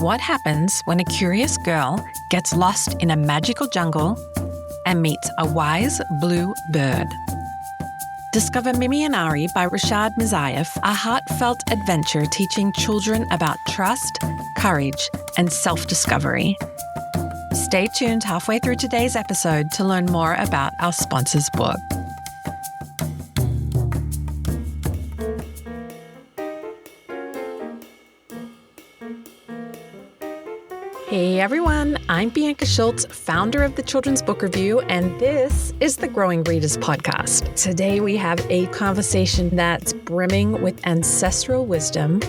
What happens when a curious girl gets lost in a magical jungle and meets a wise blue bird? Discover Mimi and Ari by Rashad Mizayef, a heartfelt adventure teaching children about trust, courage, and self-discovery. Stay tuned halfway through today's episode to learn more about our sponsor's book. Hey everyone, I'm Bianca Schulze, founder of the Children's Book Review, and this is the Growing Readers Podcast. Today we have a conversation that's brimming with ancestral wisdom,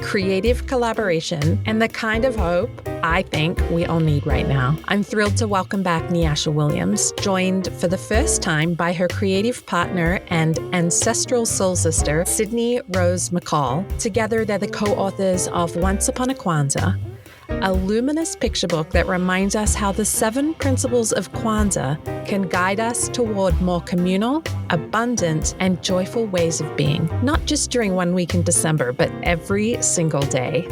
creative collaboration, and the kind of hope I think we all need right now. I'm thrilled to welcome back Nyasha Williams, joined for the first time by her creative partner and ancestral soul sister, Sidney Rose McCall. Together, they're the co-authors of Once Upon a Kwanzaa, a luminous picture book that reminds us how the 7 principles of Kwanzaa can guide us toward more communal, abundant, and joyful ways of being, not just during one week in December, but every single day.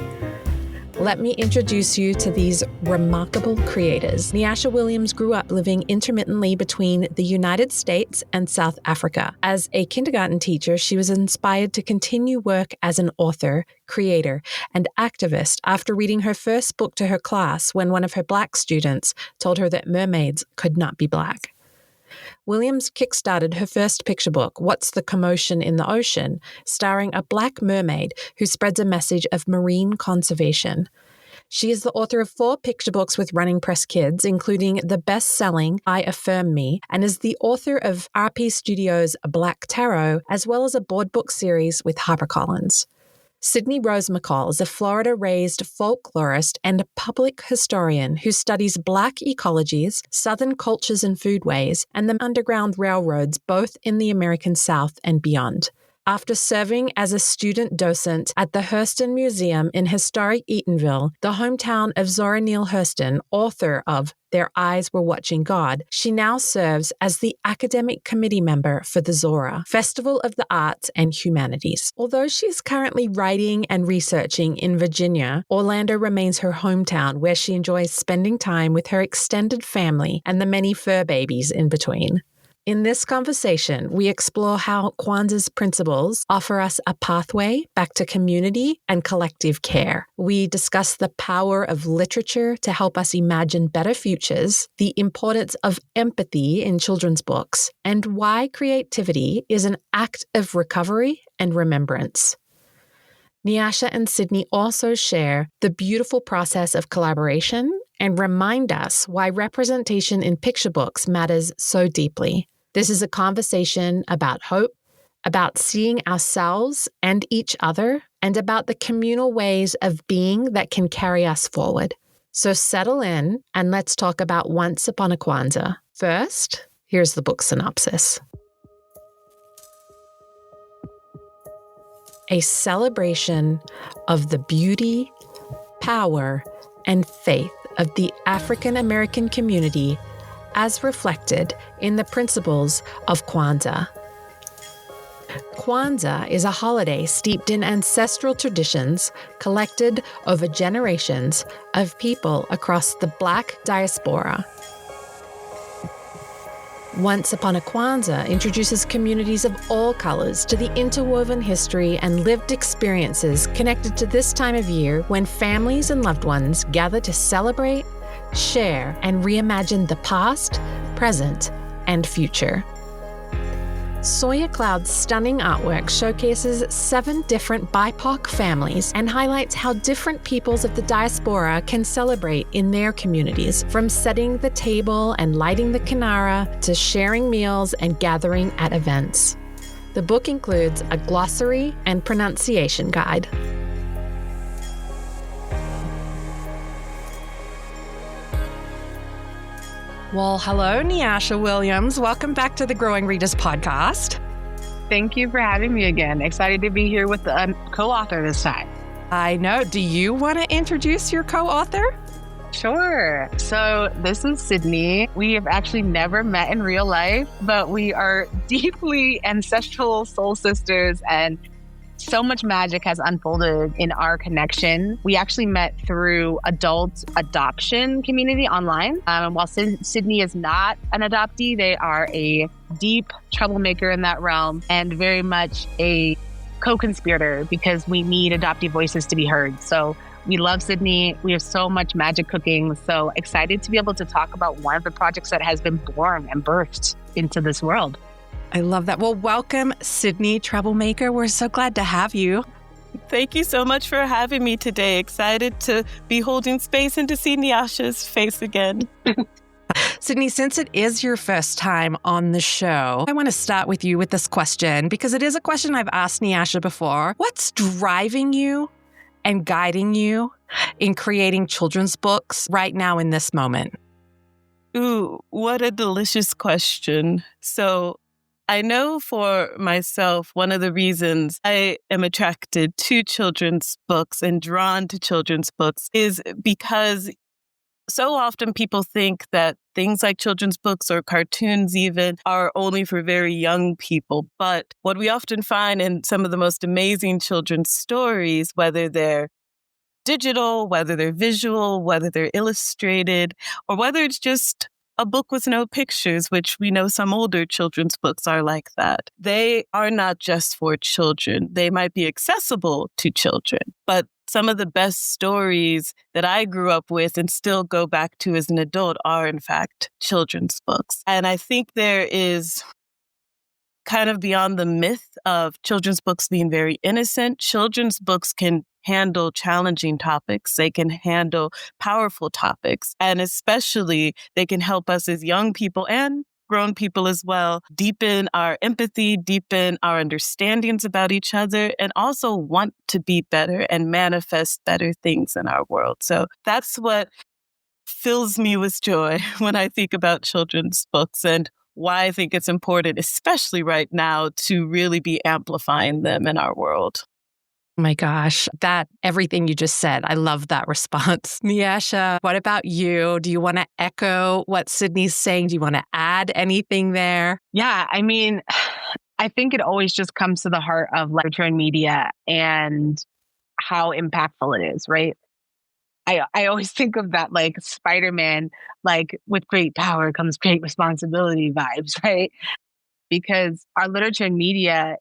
Let me introduce you to these remarkable creators. Nyasha Williams grew up living intermittently between the United States and South Africa. As a kindergarten teacher, she was inspired to continue work as an author, creator, and activist after reading her first book to her class when one of her Black students told her that mermaids could not be Black. Williams kickstarted her first picture book, What's the Commotion in the Ocean?, starring a Black mermaid who spreads a message of marine conservation. She is the author of 4 picture books with Running Press Kids, including the best-selling I Affirm Me, and is the author of RP Studios' Black Tarot, as well as a board book series with HarperCollins. Sidney Rose McCall is a Florida-raised folklorist and public historian who studies Black ecologies, Southern cultures and foodways, and the Underground Railroads, both in the American South and beyond. After serving as a student docent at the Hurston Museum in historic Eatonville, the hometown of Zora Neale Hurston, author of Their Eyes Were Watching God, she now serves as the academic committee member for the Zora, Festival of the Arts and Humanities. Although she is currently writing and researching in Virginia, Orlando remains her hometown where she enjoys spending time with her extended family and the many fur babies in between. In this conversation, we explore how Kwanzaa's principles offer us a pathway back to community and collective care. We discuss the power of literature to help us imagine better futures, the importance of empathy in children's books, and why creativity is an act of recovery and remembrance. Nyasha and Sidney also share the beautiful process of collaboration and remind us why representation in picture books matters so deeply. This is a conversation about hope, about seeing ourselves and each other, and about the communal ways of being that can carry us forward. So settle in and let's talk about Once Upon a Kwanzaa. First, here's the book synopsis. A celebration of the beauty, power, and faith of the African American community as reflected in the principles of Kwanzaa. Kwanzaa is a holiday steeped in ancestral traditions collected over generations of people across the Black diaspora. Once Upon a Kwanzaa introduces communities of all colors to the interwoven history and lived experiences connected to this time of year when families and loved ones gather to celebrate, share, and reimagine the past, present, and future. Soya Cloud's stunning artwork showcases 7 different BIPOC families and highlights how different peoples of the diaspora can celebrate in their communities, from setting the table and lighting the kinara to sharing meals and gathering at events. The book includes a glossary and pronunciation guide. Well, hello, Nyasha Williams. Welcome back to the Growing Readers Podcast. Thank you for having me again. Excited to be here with the co-author this time. I know. Do you want to introduce your co-author? Sure. So this is Sidney. We have actually never met in real life, but we are deeply ancestral soul sisters and So much magic has unfolded in our connection. We actually met through adult adoption community online. While Sidney is not an adoptee, they are a deep troublemaker in that realm and very much a co-conspirator because we need adoptee voices to be heard. So we love Sidney. We have so much magic cooking. So excited to be able to talk about one of the projects that has been born and birthed into this world. I love that. Well, welcome, Sidney Troublemaker. We're so glad to have you. Thank you so much for having me today. Excited to be holding space and to see Nyasha's face again. Sidney, since it is your first time on the show, I want to start with you with this question because it is a question I've asked Nyasha before. What's driving you and guiding you in creating children's books right now in this moment? Ooh, what a delicious question. So I know for myself, one of the reasons I am attracted to children's books and drawn to children's books is because so often people think that things like children's books or cartoons even are only for very young people. But what we often find in some of the most amazing children's stories, whether they're digital, whether they're visual, whether they're illustrated, or whether it's just a book with no pictures, which we know some older children's books are like that. They are not just for children. They might be accessible to children, but some of the best stories that I grew up with and still go back to as an adult are, in fact, children's books. And I think there is kind of beyond the myth of children's books being very innocent, children's books can handle challenging topics. They can handle powerful topics. And especially, they can help us as young people and grown people as well deepen our empathy, deepen our understandings about each other, and also want to be better and manifest better things in our world. So that's what fills me with joy when I think about children's books and why I think it's important, especially right now, to really be amplifying them in our world. Oh my gosh, everything you just said, I love that response. Nyasha, what about you? Do you want to echo what Sidney's saying? Do you want to add anything there? Yeah, I mean, I think it always just comes to the heart of literature and media and how impactful it is, right? I always think of that like Spider-Man, like with great power comes great responsibility vibes, right? Because our literature and media,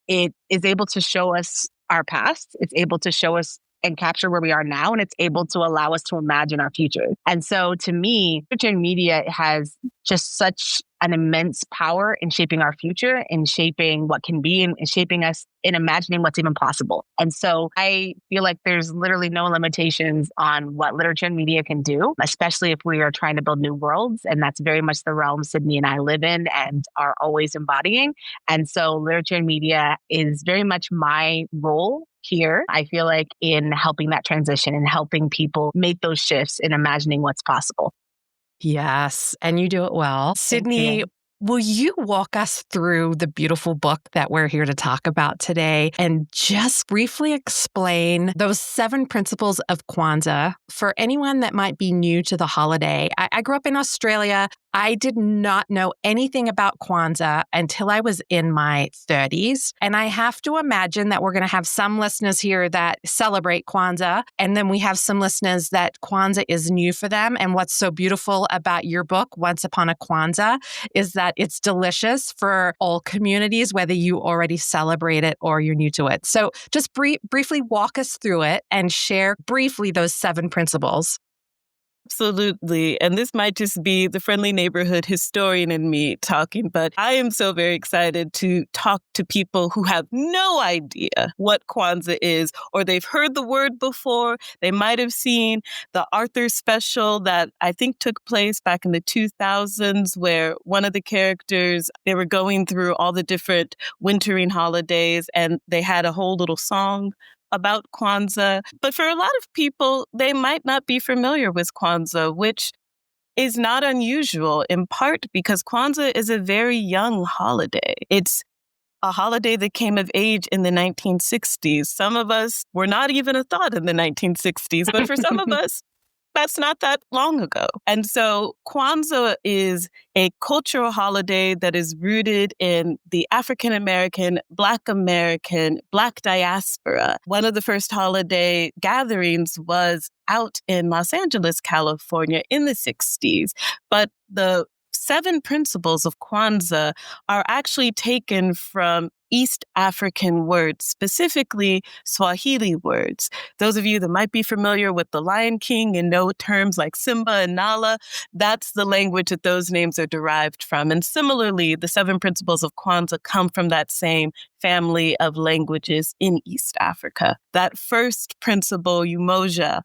it is able to show us our past. It's able to show us and capture where we are now, and it's able to allow us to imagine our future. And so to me, literature and media has just such an immense power in shaping our future, in shaping what can be, and shaping us in imagining what's even possible. And so I feel like there's literally no limitations on what literature and media can do, especially if we are trying to build new worlds. And that's very much the realm Sidney and I live in and are always embodying. And so literature and media is very much my role here, I feel like, in helping that transition and helping people make those shifts in imagining what's possible. Yes, and you do it well. Sidney, will you walk us through the beautiful book that we're here to talk about today and just briefly explain those 7 principles of Kwanzaa for anyone that might be new to the holiday? I grew up in Australia. I did not know anything about Kwanzaa until I was in my 30s. And I have to imagine that we're going to have some listeners here that celebrate Kwanzaa. And then we have some listeners that Kwanzaa is new for them. And what's so beautiful about your book, Once Upon a Kwanzaa, is that it's delicious for all communities, whether you already celebrate it or you're new to it. So just briefly walk us through it and share briefly those 7 principles. Absolutely. And this might just be the friendly neighborhood historian in me talking, but I am so very excited to talk to people who have no idea what Kwanzaa is, or they've heard the word before. They might have seen the Arthur special that I think took place back in the 2000s, where one of the characters, they were going through all the different wintering holidays, and they had a whole little song about Kwanzaa. But for a lot of people, they might not be familiar with Kwanzaa, which is not unusual, in part because Kwanzaa is a very young holiday. It's a holiday that came of age in the 1960s. Some of us were not even a thought in the 1960s, but for some of us, that's not that long ago. And so Kwanzaa is a cultural holiday that is rooted in the African American, Black diaspora. One of the first holiday gatherings was out in Los Angeles, California in the 60s. But the 7 principles of Kwanzaa are actually taken from East African words, specifically Swahili words. Those of you that might be familiar with The Lion King and know terms like Simba and Nala, that's the language that those names are derived from. And similarly, the 7 principles of Kwanzaa come from that same family of languages in East Africa. That first principle, Umoja,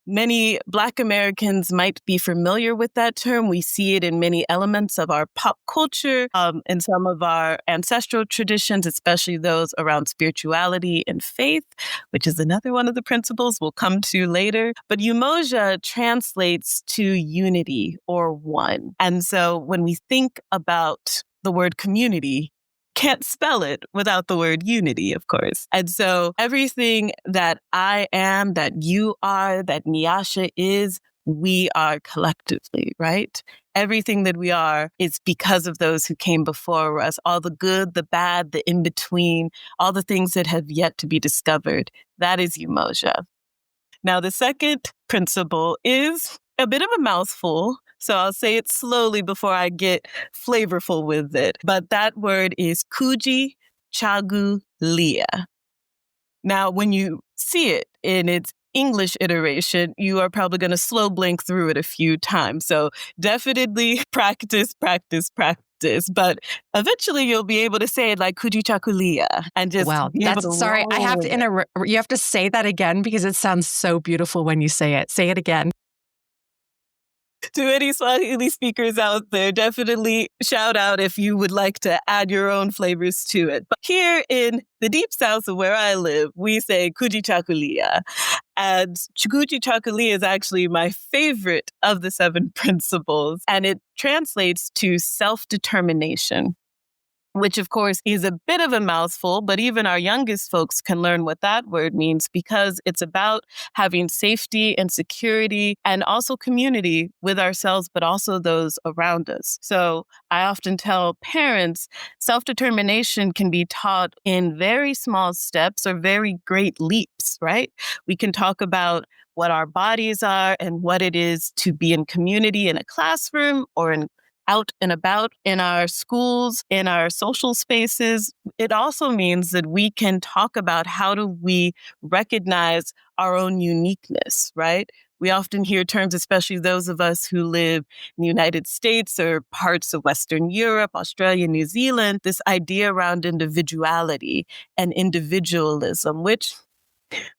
many Black Americans might be familiar with that term. We see it in many elements of our pop culture, in some of our ancestral traditions, especially those around spirituality and faith, which is another one of the principles we'll come to later. But Umoja translates to unity or one. And so when we think about the word community, can't spell it without the word unity, of course. And so everything that I am, that you are, that Nyasha is, we are collectively, right? Everything that we are is because of those who came before us, all the good, the bad, the in-between, all the things that have yet to be discovered. That is Umoja. Now, the second principle is a bit of a mouthful, so I'll say it slowly before I get flavorful with it. But that word is kujichagulia. Now, when you see it in its English iteration, you are probably going to slow blink through it a few times. So definitely practice. But eventually you'll be able to say it like kujichagulia and just be able to sorry, I have roll to you have to say that again because it sounds so beautiful when you say it. Say it again. To any Swahili speakers out there, definitely shout out if you would like to add your own flavors to it. But here in the deep south of where I live, we say kujichagulia. And kujichagulia is actually my favorite of the 7 principles. And it translates to self-determination, which of course is a bit of a mouthful, but even our youngest folks can learn what that word means because it's about having safety and security and also community with ourselves, but also those around us. So I often tell parents, self-determination can be taught in very small steps or very great leaps, right? We can talk about what our bodies are and what it is to be in community in a classroom or out and about in our schools, in our social spaces. It also means that we can talk about how do we recognize our own uniqueness, right? We often hear terms, especially those of us who live in the United States or parts of Western Europe, Australia, New Zealand, this idea around individuality and individualism, which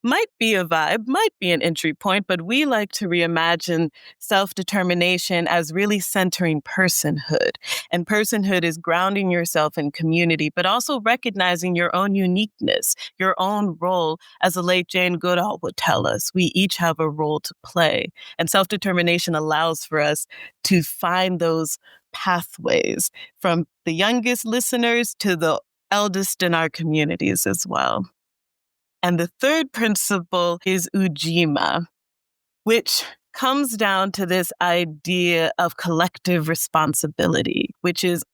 might be a vibe, might be an entry point, but we like to reimagine self-determination as really centering personhood. And personhood is grounding yourself in community, but also recognizing your own uniqueness, your own role. As the late Jane Goodall would tell us, we each have a role to play. And self-determination allows for us to find those pathways from the youngest listeners to the eldest in our communities as well. And the third principle is ujima, which comes down to this idea of collective responsibility, which is,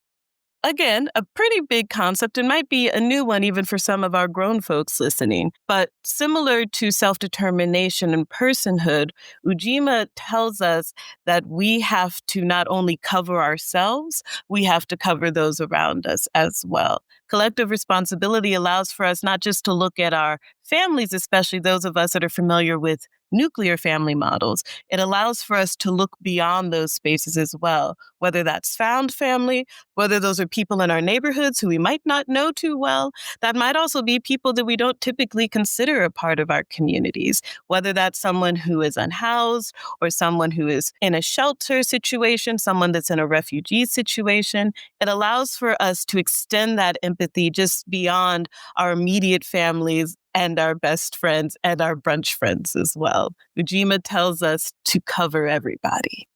again, a pretty big concept and might be a new one even for some of our grown folks listening. But similar to self-determination and personhood, ujima tells us that we have to not only cover ourselves, we have to cover those around us as well. Collective responsibility allows for us not just to look at our families, especially those of us that are familiar with nuclear family models. It allows for us to look beyond those spaces as well, whether that's found family, whether those are people in our neighborhoods who we might not know too well. That might also be people that we don't typically consider a part of our communities, whether that's someone who is unhoused or someone who is in a shelter situation, someone that's in a refugee situation. It allows for us to extend that empathy just beyond our immediate families and our best friends and our brunch friends as well. Ujima tells us to cover everybody.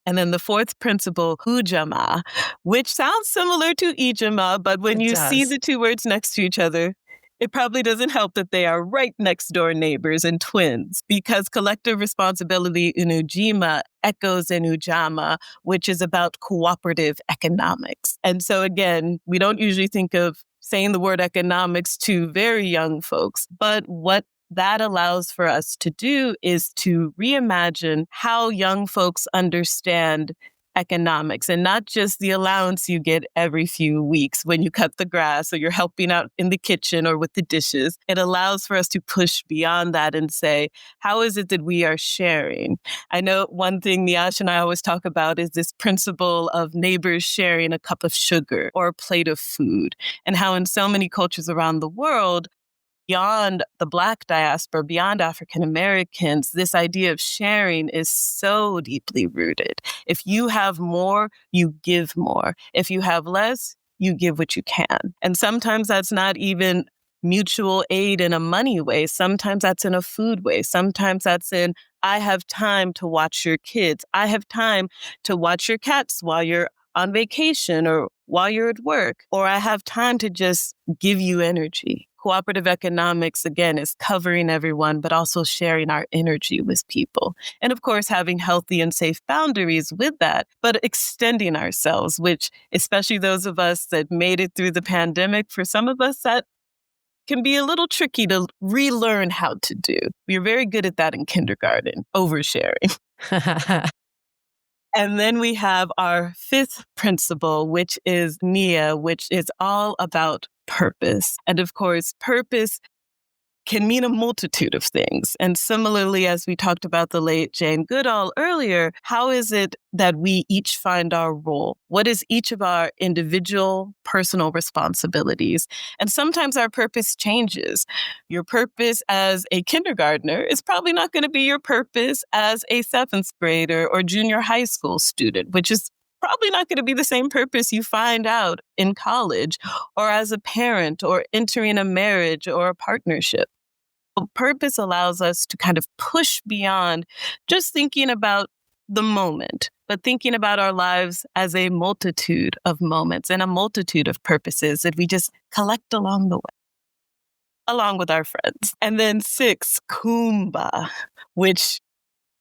And then the fourth principle, hujama, which sounds similar to ijima, but when you see the two words next to each other, It probably doesn't help that they are right next door neighbors and twins, because collective responsibility in Ujima echoes in Ujamaa, which is about cooperative economics. And so again, we don't usually think of saying the word economics to very young folks, but what that allows for us to do is to reimagine how young folks understand economics, and not just the allowance you get every few weeks when you cut the grass or you're helping out in the kitchen or with the dishes. It allows for us to push beyond that and say, how is it that we are sharing? I know one thing Nyasha and I always talk about is this principle of neighbors sharing a cup of sugar or a plate of food, and how in so many cultures around the world, beyond the Black diaspora, beyond African Americans, this idea of sharing is so deeply rooted. If you have more, you give more. If you have less, you give what you can. And sometimes that's not even mutual aid in a money way. Sometimes that's in a food way. Sometimes that's in, I have time to watch your kids. I have time to watch your cats while you're on vacation or while you're at work, or I have time to just give you energy. Cooperative economics, again, is covering everyone, but also sharing our energy with people. And of course, having healthy and safe boundaries with that, but extending ourselves, which, especially those of us that made it through the pandemic, for some of us, that can be a little tricky to relearn how to do. We were very good at that in kindergarten, oversharing. And then we have our fifth principle, which is Nia, which is all about purpose. And of course, purpose can mean a multitude of things. And similarly, as we talked about the late Jane Goodall earlier, how is it that we each find our role? What is each of our individual personal responsibilities? And sometimes our purpose changes. Your purpose as a kindergartner is probably not going to be your purpose as a seventh grader or junior high school student, which is probably not going to be the same purpose you find out in college or as a parent or entering a marriage or a partnership. Purpose allows us to kind of push beyond just thinking about the moment, but thinking about our lives as a multitude of moments and a multitude of purposes that we just collect along the way, along with our friends. And then 6, Kuumba, which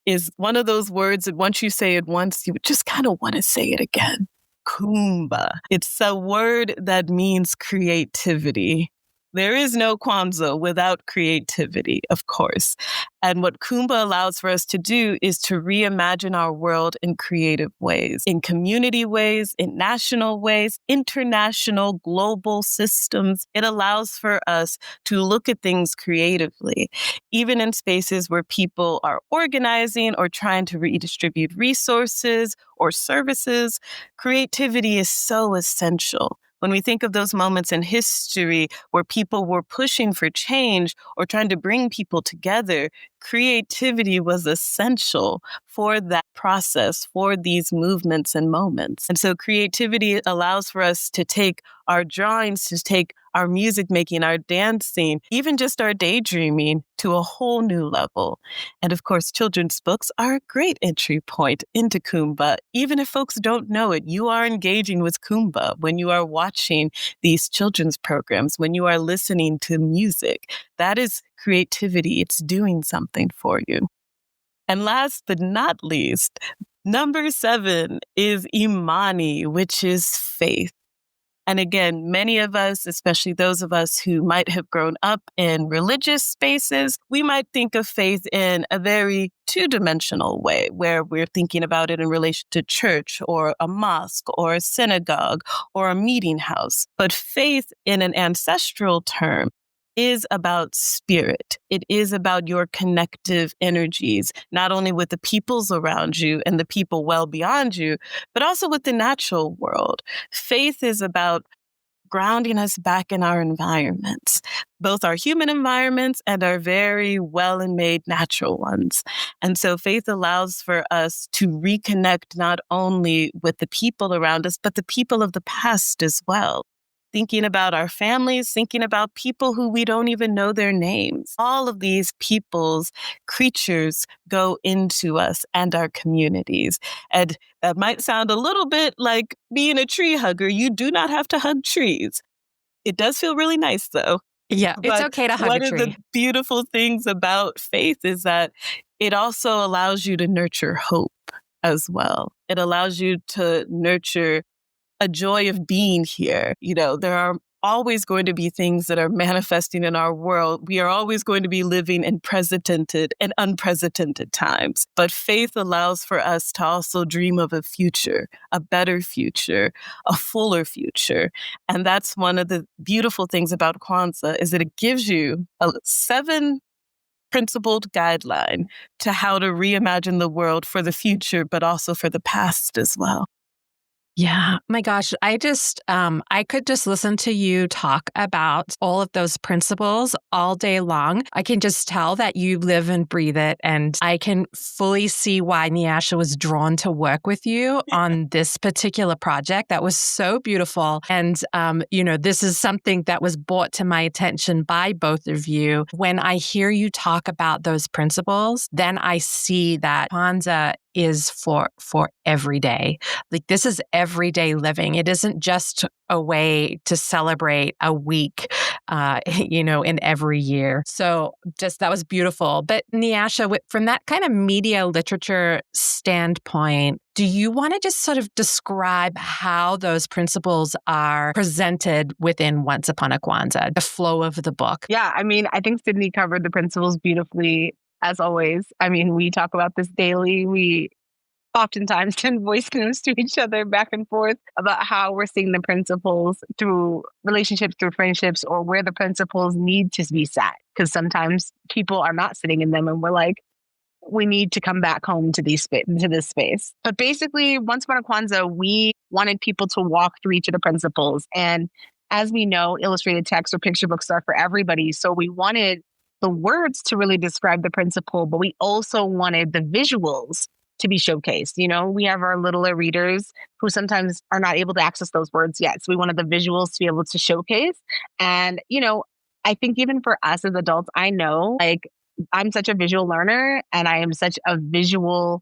is one of those words that once you say it once, you just kind of want to say it again. Kuumba. It's a word that means creativity. There is no Kwanzaa without creativity, of course. And what Kuumba allows for us to do is to reimagine our world in creative ways, in community ways, in national ways, international, global systems. It allows for us to look at things creatively, even in spaces where people are organizing or trying to redistribute resources or services. Creativity is so essential. When we think of those moments in history where people were pushing for change or trying to bring people together, creativity was essential for that process, for these movements and moments. And so creativity allows for us to take our drawings, to take our music making, our dancing, even just our daydreaming to a whole new level. And of course, children's books are a great entry point into Kuumba. Even if folks don't know it, you are engaging with Kuumba when you are watching these children's programs, when you are listening to music. That is creativity. It's doing something for you. And last but not least, number 7 is Imani, which is faith. And again, many of us, especially those of us who might have grown up in religious spaces, we might think of faith in a very two-dimensional way, where we're thinking about it in relation to church or a mosque or a synagogue or a meeting house. But faith in an ancestral term is about spirit. It is about your connective energies, not only with the peoples around you and the people well beyond you, but also with the natural world. Faith is about grounding us back in our environments, both our human environments and our very well and made natural ones. And so faith allows for us to reconnect not only with the people around us, but the people of the past as well. Thinking about our families, thinking about people who we don't even know their names. All of these people's creatures go into us and our communities. And that might sound a little bit like being a tree hugger. You do not have to hug trees. It does feel really nice, though. Yeah, it's But okay to hug a one of the tree. beautiful things about faith is that it also allows you to nurture hope as well. It allows you to nurture a joy of being here. There are always going to be things that are manifesting in our world. We are always going to be living in precedented and unprecedented times. But faith allows for us to also dream of a future, a better future, a fuller future. And that's one of the beautiful things about Kwanzaa is that it gives you a 7 principled guideline to how to reimagine the world for the future, but also for the past as well. Yeah. My gosh. I could just listen to you talk about all of those principles all day long. I can just tell that you live and breathe it. And I can fully see why Nyasha was drawn to work with you on this particular project. That was so beautiful. And, this is something that was brought to my attention by both of you. When I hear you talk about those principles, then I see that Kwanzaa is for every day. Like this is everyday living. It isn't just a way to celebrate a week, in every year. So just that was beautiful. But Nyasha, from that kind of media literature standpoint, do you want to just sort of describe how those principles are presented within Once Upon a Kwanzaa, the flow of the book? Yeah, I think Sidney covered the principles beautifully, as always. We talk about this daily. We oftentimes send voice notes to each other back and forth about how we're seeing the principles through relationships, through friendships, or where the principles need to be sat. Because sometimes people are not sitting in them and we're like, we need to come back home to this space. But basically, Once Upon a Kwanzaa, we wanted people to walk through each of the principles. And as we know, illustrated text or picture books are for everybody. So we wanted the words to really describe the principle, but we also wanted the visuals to be showcased. We have our littler readers who sometimes are not able to access those words yet. So we wanted the visuals to be able to showcase. And, I think even for us as adults, I know I'm such a visual learner and I am such a visual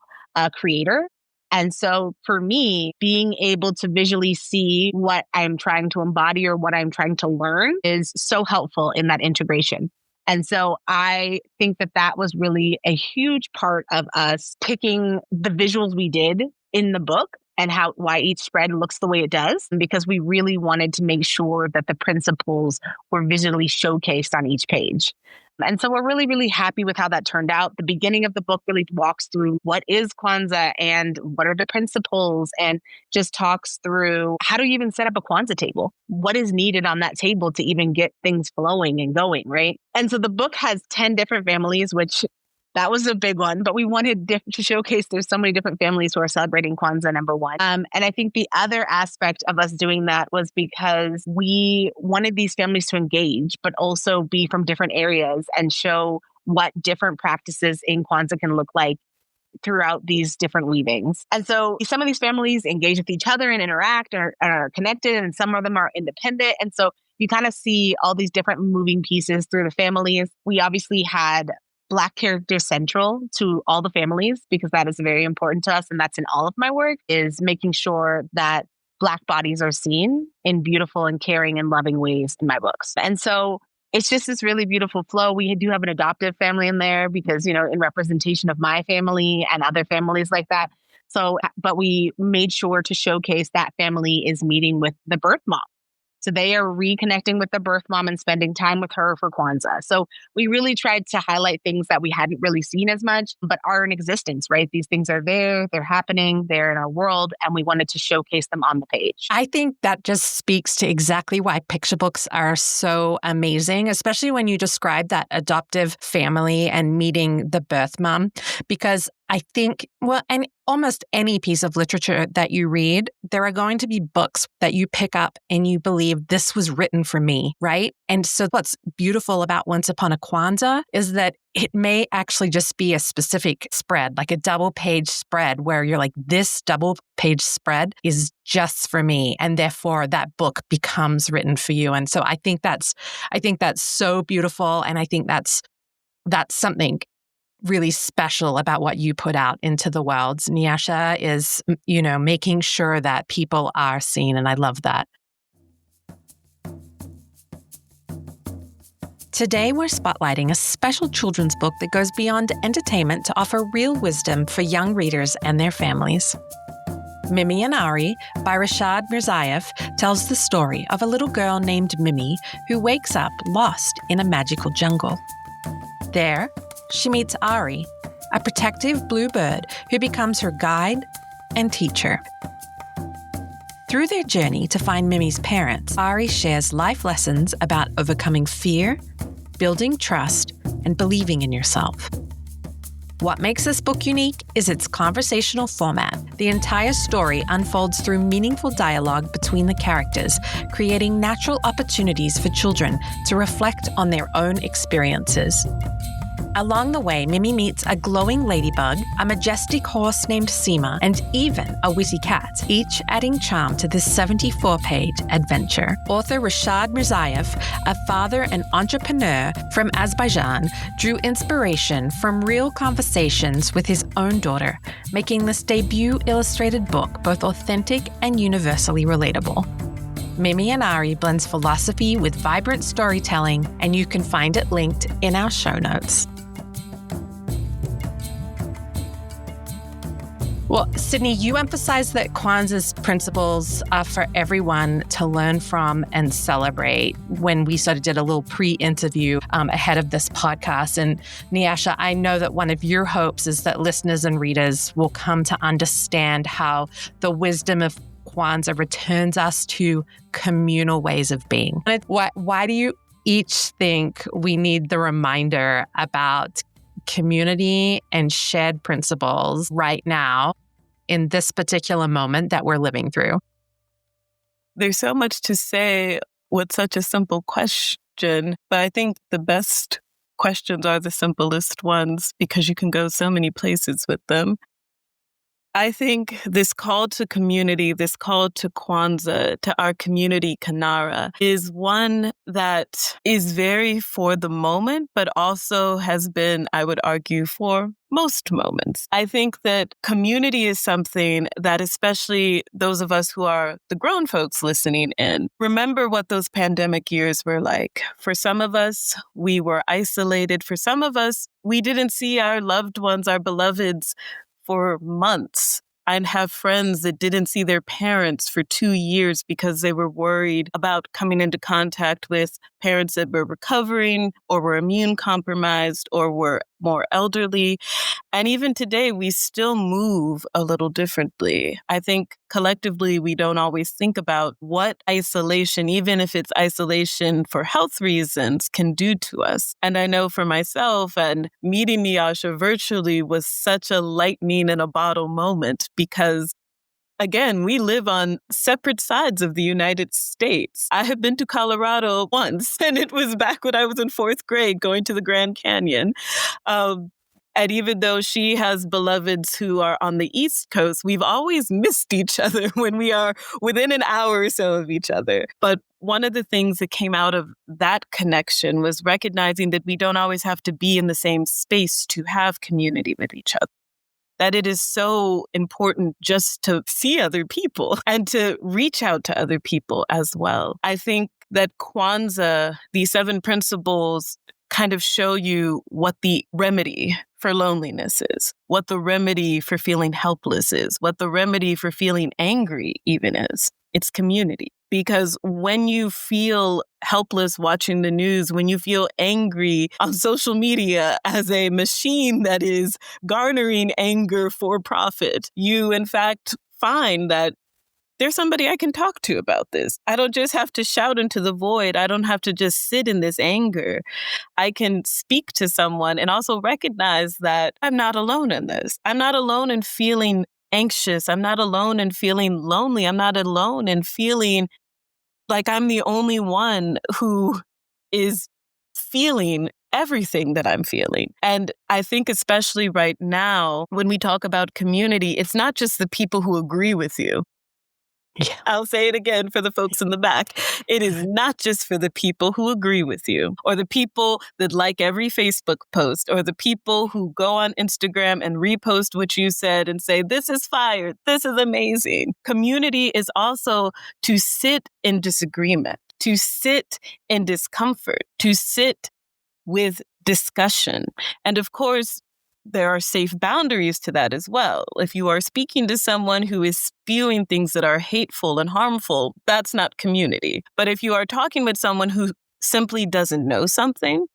creator. And so for me, being able to visually see what I'm trying to embody or what I'm trying to learn is so helpful in that integration. And so I think that was really a huge part of us picking the visuals we did in the book and why each spread looks the way it does, because we really wanted to make sure that the principles were visually showcased on each page. And so we're really, really happy with how that turned out. The beginning of the book really walks through what is Kwanzaa and what are the principles, and just talks through how do you even set up a Kwanzaa table? What is needed on that table to even get things flowing and going, right? And so the book has 10 different families, which that was a big one, but we wanted to showcase there's so many different families who are celebrating Kwanzaa, number one. And I think the other aspect of us doing that was because we wanted these families to engage, but also be from different areas and show what different practices in Kwanzaa can look like throughout these different weavings. And so some of these families engage with each other and interact and are connected, and some of them are independent. And so you kind of see all these different moving pieces through the families. We obviously had Black characters central to all the families because that is very important to us. And that's in all of my work, is making sure that Black bodies are seen in beautiful and caring and loving ways in my books. And so it's just this really beautiful flow. We do have an adoptive family in there because, in representation of my family and other families like that. So, but we made sure to showcase that family is meeting with the birth mom. So they are reconnecting with the birth mom and spending time with her for Kwanzaa. So we really tried to highlight things that we hadn't really seen as much, but are in existence, right? These things are there, they're happening, they're in our world, and we wanted to showcase them on the page. I think that just speaks to exactly why picture books are so amazing, especially when you describe that adoptive family and meeting the birth mom, because I think, and almost any piece of literature that you read, there are going to be books that you pick up and you believe this was written for me, right? And so what's beautiful about Once Upon a Kwanzaa is that it may actually just be a specific spread, like a double page spread where you're like, this double page spread is just for me. And therefore that book becomes written for you. And so I think that's so beautiful. And I think that's something really special about what you put out into the world. Nyasha is, making sure that people are seen. And I love that. Today, we're spotlighting a special children's book that goes beyond entertainment to offer real wisdom for young readers and their families. Mimi and Ari by Rashad Mirzaeff tells the story of a little girl named Mimi who wakes up lost in a magical jungle. There, she meets Ari, a protective blue bird who becomes her guide and teacher. Through their journey to find Mimi's parents, Ari shares life lessons about overcoming fear, building trust, and believing in yourself. What makes this book unique is its conversational format. The entire story unfolds through meaningful dialogue between the characters, creating natural opportunities for children to reflect on their own experiences. Along the way, Mimi meets a glowing ladybug, a majestic horse named Seema, and even a witty cat, each adding charm to this 74-page adventure. Author Rashad Mirzaeff, a father and entrepreneur from Azerbaijan, drew inspiration from real conversations with his own daughter, making this debut illustrated book both authentic and universally relatable. Mimi and Ari blends philosophy with vibrant storytelling, and you can find it linked in our show notes. Well, Sidney, you emphasize that Kwanzaa's principles are for everyone to learn from and celebrate when we sort of did a little pre-interview ahead of this podcast. And Nyasha, I know that one of your hopes is that listeners and readers will come to understand how the wisdom of Kwanzaa returns us to communal ways of being. Why do you each think we need the reminder about community and shared principles right now in this particular moment that we're living through? There's so much to say with such a simple question, but I think the best questions are the simplest ones because you can go so many places with them. I think this call to community, this call to Kwanzaa, to our community Kanara, is one that is very for the moment, but also has been, I would argue, for most moments. I think that community is something that especially those of us who are the grown folks listening in, remember what those pandemic years were like. For some of us, we were isolated. For some of us, we didn't see our loved ones, our beloveds, for months. I have friends that didn't see their parents for 2 years because they were worried about coming into contact with parents that were recovering or were immune compromised or were more elderly. And even today, we still move a little differently. I think collectively, we don't always think about what isolation, even if it's isolation for health reasons, can do to us. And I know for myself, and meeting Nyasha virtually was such a lightning in a bottle moment because again, we live on separate sides of the United States. I have been to Colorado once, and it was back when I was in 4th grade going to the Grand Canyon. And even though she has beloveds who are on the East Coast, we've always missed each other when we are within an hour or so of each other. But one of the things that came out of that connection was recognizing that we don't always have to be in the same space to have community with each other. That it is so important just to see other people and to reach out to other people as well. I think that Kwanzaa, these 7 principles, kind of show you what the remedy for loneliness is, what the remedy for feeling helpless is, what the remedy for feeling angry even is. It's community. Because when you feel helpless watching the news, when you feel angry on social media as a machine that is garnering anger for profit, you in fact find that there's somebody I can talk to about this. I don't just have to shout into the void. I don't have to just sit in this anger. I can speak to someone and also recognize that I'm not alone in this. I'm not alone in feeling anxious. I'm not alone in feeling lonely. I'm not alone in feeling like I'm the only one who is feeling everything that I'm feeling. And I think especially right now, when we talk about community, it's not just the people who agree with you. Yeah. I'll say it again for the folks in the back. It is not just for the people who agree with you or the people that like every Facebook post or the people who go on Instagram and repost what you said and say, this is fire, this is amazing. Community is also to sit in disagreement, to sit in discomfort, to sit with discussion. And of course, there are safe boundaries to that as well. If you are speaking to someone who is spewing things that are hateful and harmful, that's not community. But if you are talking with someone who simply doesn't know something,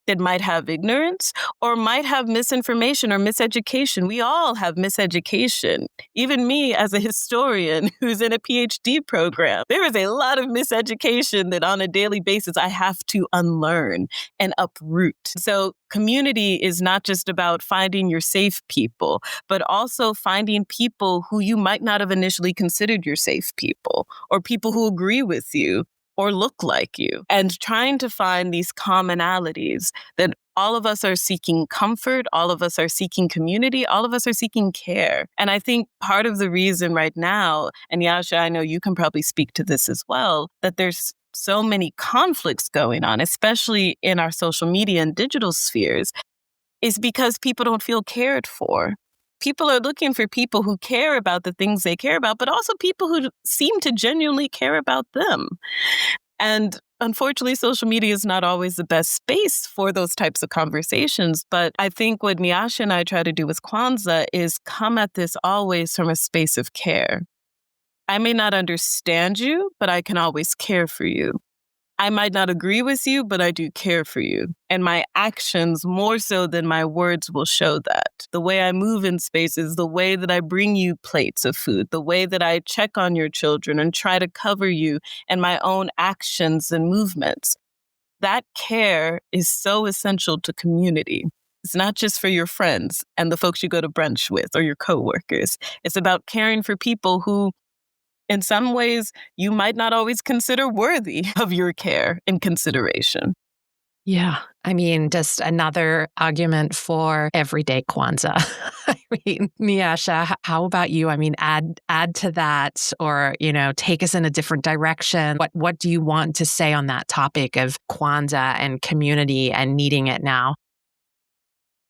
that might have ignorance or might have misinformation or miseducation. We all have miseducation. Even me as a historian who's in a PhD program, there is a lot of miseducation that on a daily basis I have to unlearn and uproot. So community is not just about finding your safe people, but also finding people who you might not have initially considered your safe people or people who agree with you or look like you, and trying to find these commonalities that all of us are seeking comfort, all of us are seeking community, all of us are seeking care. And I think part of the reason right now, and Nyasha, I know you can probably speak to this as well, that there's so many conflicts going on, especially in our social media and digital spheres, is because people don't feel cared for. People are looking for people who care about the things they care about, but also people who seem to genuinely care about them. And unfortunately, social media is not always the best space for those types of conversations. But I think what Nyasha and I try to do with Kwanzaa is come at this always from a space of care. I may not understand you, but I can always care for you. I might not agree with you, but I do care for you. And my actions, more so than my words, will show that. The way I move in spaces, the way that I bring you plates of food, the way that I check on your children and try to cover you, and my own actions and movements. That care is so essential to community. It's not just for your friends and the folks you go to brunch with or your coworkers. It's about caring for people who, in some ways, you might not always consider worthy of your care and consideration. Yeah. I mean, just another argument for everyday Kwanzaa. I mean, Nyasha, how about you? I mean, add to that or, take us in a different direction. What do you want to say on that topic of Kwanzaa and community and needing it now?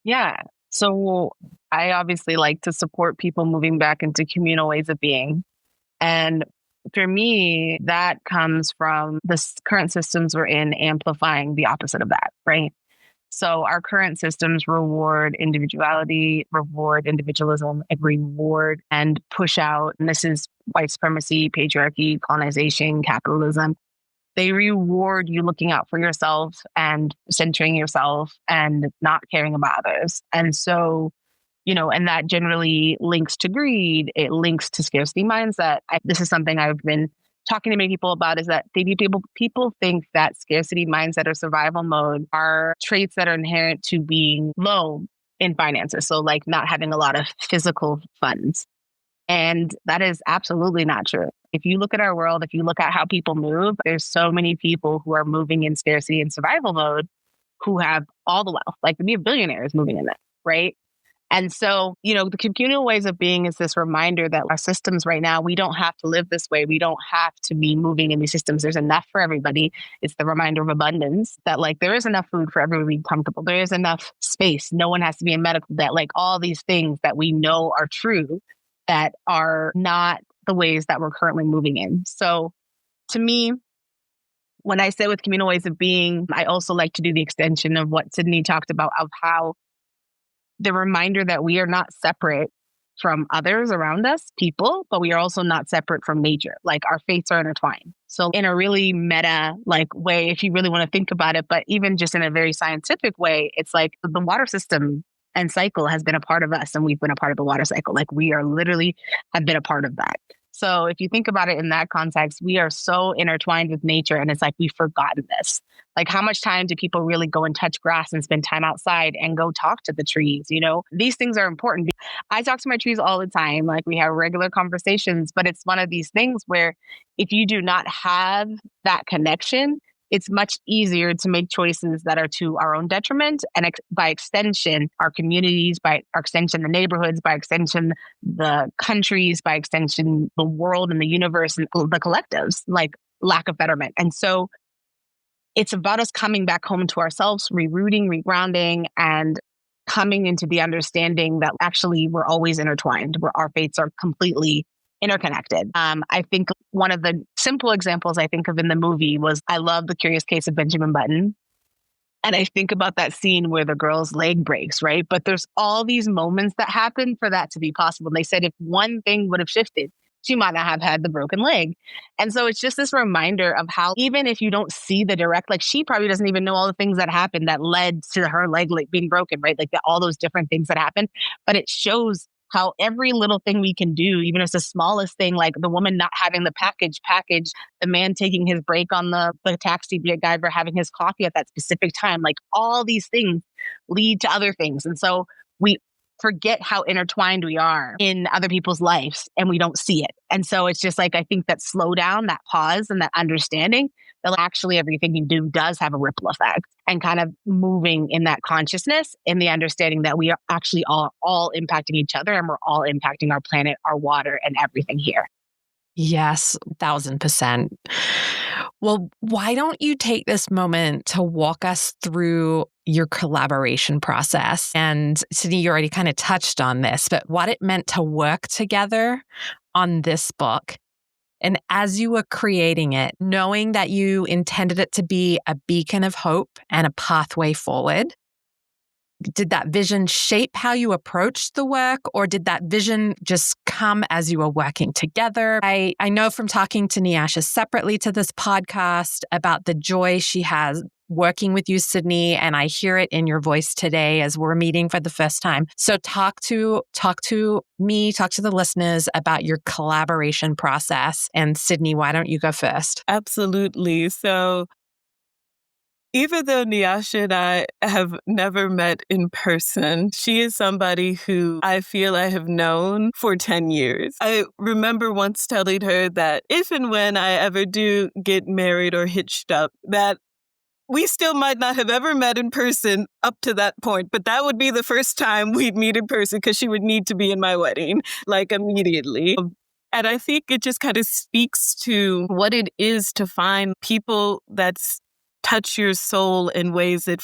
Yeah. So I obviously like to support people moving back into communal ways of being. And for me, that comes from the current systems we're in amplifying the opposite of that, right? So our current systems reward individuality, reward individualism, and reward and push out. And this is white supremacy, patriarchy, colonization, capitalism. They reward you looking out for yourself and centering yourself and not caring about others. And so and that generally links to greed. It links to scarcity mindset. This is something I've been talking to many people about, is that people think that scarcity mindset or survival mode are traits that are inherent to being low in finances. So like not having a lot of physical funds. And that is absolutely not true. If you look at our world, if you look at how people move, there's so many people who are moving in scarcity and survival mode who have all the wealth. Like we have billionaires moving in that, right? And so, the communal ways of being is this reminder that our systems right now, we don't have to live this way. We don't have to be moving in these systems. There's enough for everybody. It's the reminder of abundance that there is enough food for everybody to be comfortable. There is enough space. No one has to be in medical debt. All these things that we know are true that are not the ways that we're currently moving in. So to me, when I say with communal ways of being, I also like to do the extension of what Sidney talked about, of how the reminder that we are not separate from others around us, people, but we are also not separate from nature. Our faiths are intertwined. So in a really meta way, if you really want to think about it, but even just in a very scientific way, it's like the water system and cycle has been a part of us, and we've been a part of the water cycle. We are literally have been a part of that. So if you think about it in that context, we are so intertwined with nature, and it's we've forgotten this. How much time do people really go and touch grass and spend time outside and go talk to the trees? These things are important. I talk to my trees all the time. We have regular conversations, but it's one of these things where if you do not have that connection, it's much easier to make choices that are to our own detriment. And by extension, our communities, by extension, the neighborhoods, by extension, the countries, by extension, the world and the universe and the collectives, lack of betterment. And so it's about us coming back home to ourselves, rerouting, regrounding, and coming into the understanding that actually we're always intertwined, where our fates are completely interconnected. I think one of the simple examples I think of in the movie was, I love The Curious Case of Benjamin Button. And I think about that scene where the girl's leg breaks, right? But there's all these moments that happen for that to be possible. And they said if one thing would have shifted, she might not have had the broken leg. And so it's just this reminder of how, even if you don't see the direct, like she probably doesn't even know all the things that happened that led to her leg being broken, right? Like all those different things that happened. But it shows how every little thing we can do, even if it's the smallest thing, like the woman not having the package, the man taking his break on the taxi driver, having his coffee at that specific time, like all these things lead to other things. And so we forget how intertwined we are in other people's lives and we don't see it. And so it's just like, I think that slowdown, that pause and that understanding that actually everything you do does have a ripple effect, and kind of moving in that consciousness and the understanding that we are actually all impacting each other, and we're all impacting our planet, our water, and everything here. Yes, 1,000%. Well, why don't you take this moment to walk us through your collaboration process? And Sidney, you already kind of touched on this, but what it meant to work together on this book. And as you were creating it, knowing that you intended it to be a beacon of hope and a pathway forward, did that vision shape how you approached the work, or did that vision just come as you were working together? I know from talking to Nyasha separately to this podcast about the joy she has working with you, Sidney, and I hear it in your voice today as we're meeting for the first time. So talk to me, talk to the listeners about your collaboration process. And Sidney, why don't you go first? Absolutely. So even though Nyasha and I have never met in person, she is somebody who I feel I have known for 10 years. I remember once telling her that if and when I ever do get married or hitched up, that we still might not have ever met in person up to that point, but that would be the first time we'd meet in person because she would need to be in my wedding, like immediately. And I think it just kind of speaks to what it is to find people that's touch your soul in ways that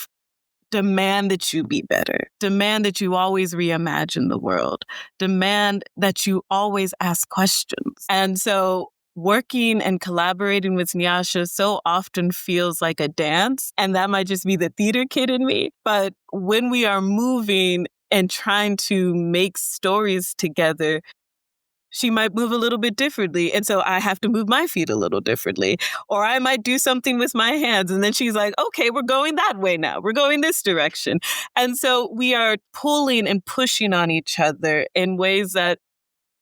demand that you be better, demand that you always reimagine the world, demand that you always ask questions. And so working and collaborating with Nyasha so often feels like a dance, and that might just be the theater kid in me. But when we are moving and trying to make stories together, she might move a little bit differently. And so I have to move my feet a little differently. Or I might do something with my hands. And then she's like, okay, we're going that way now. We're going this direction. And so we are pulling and pushing on each other in ways that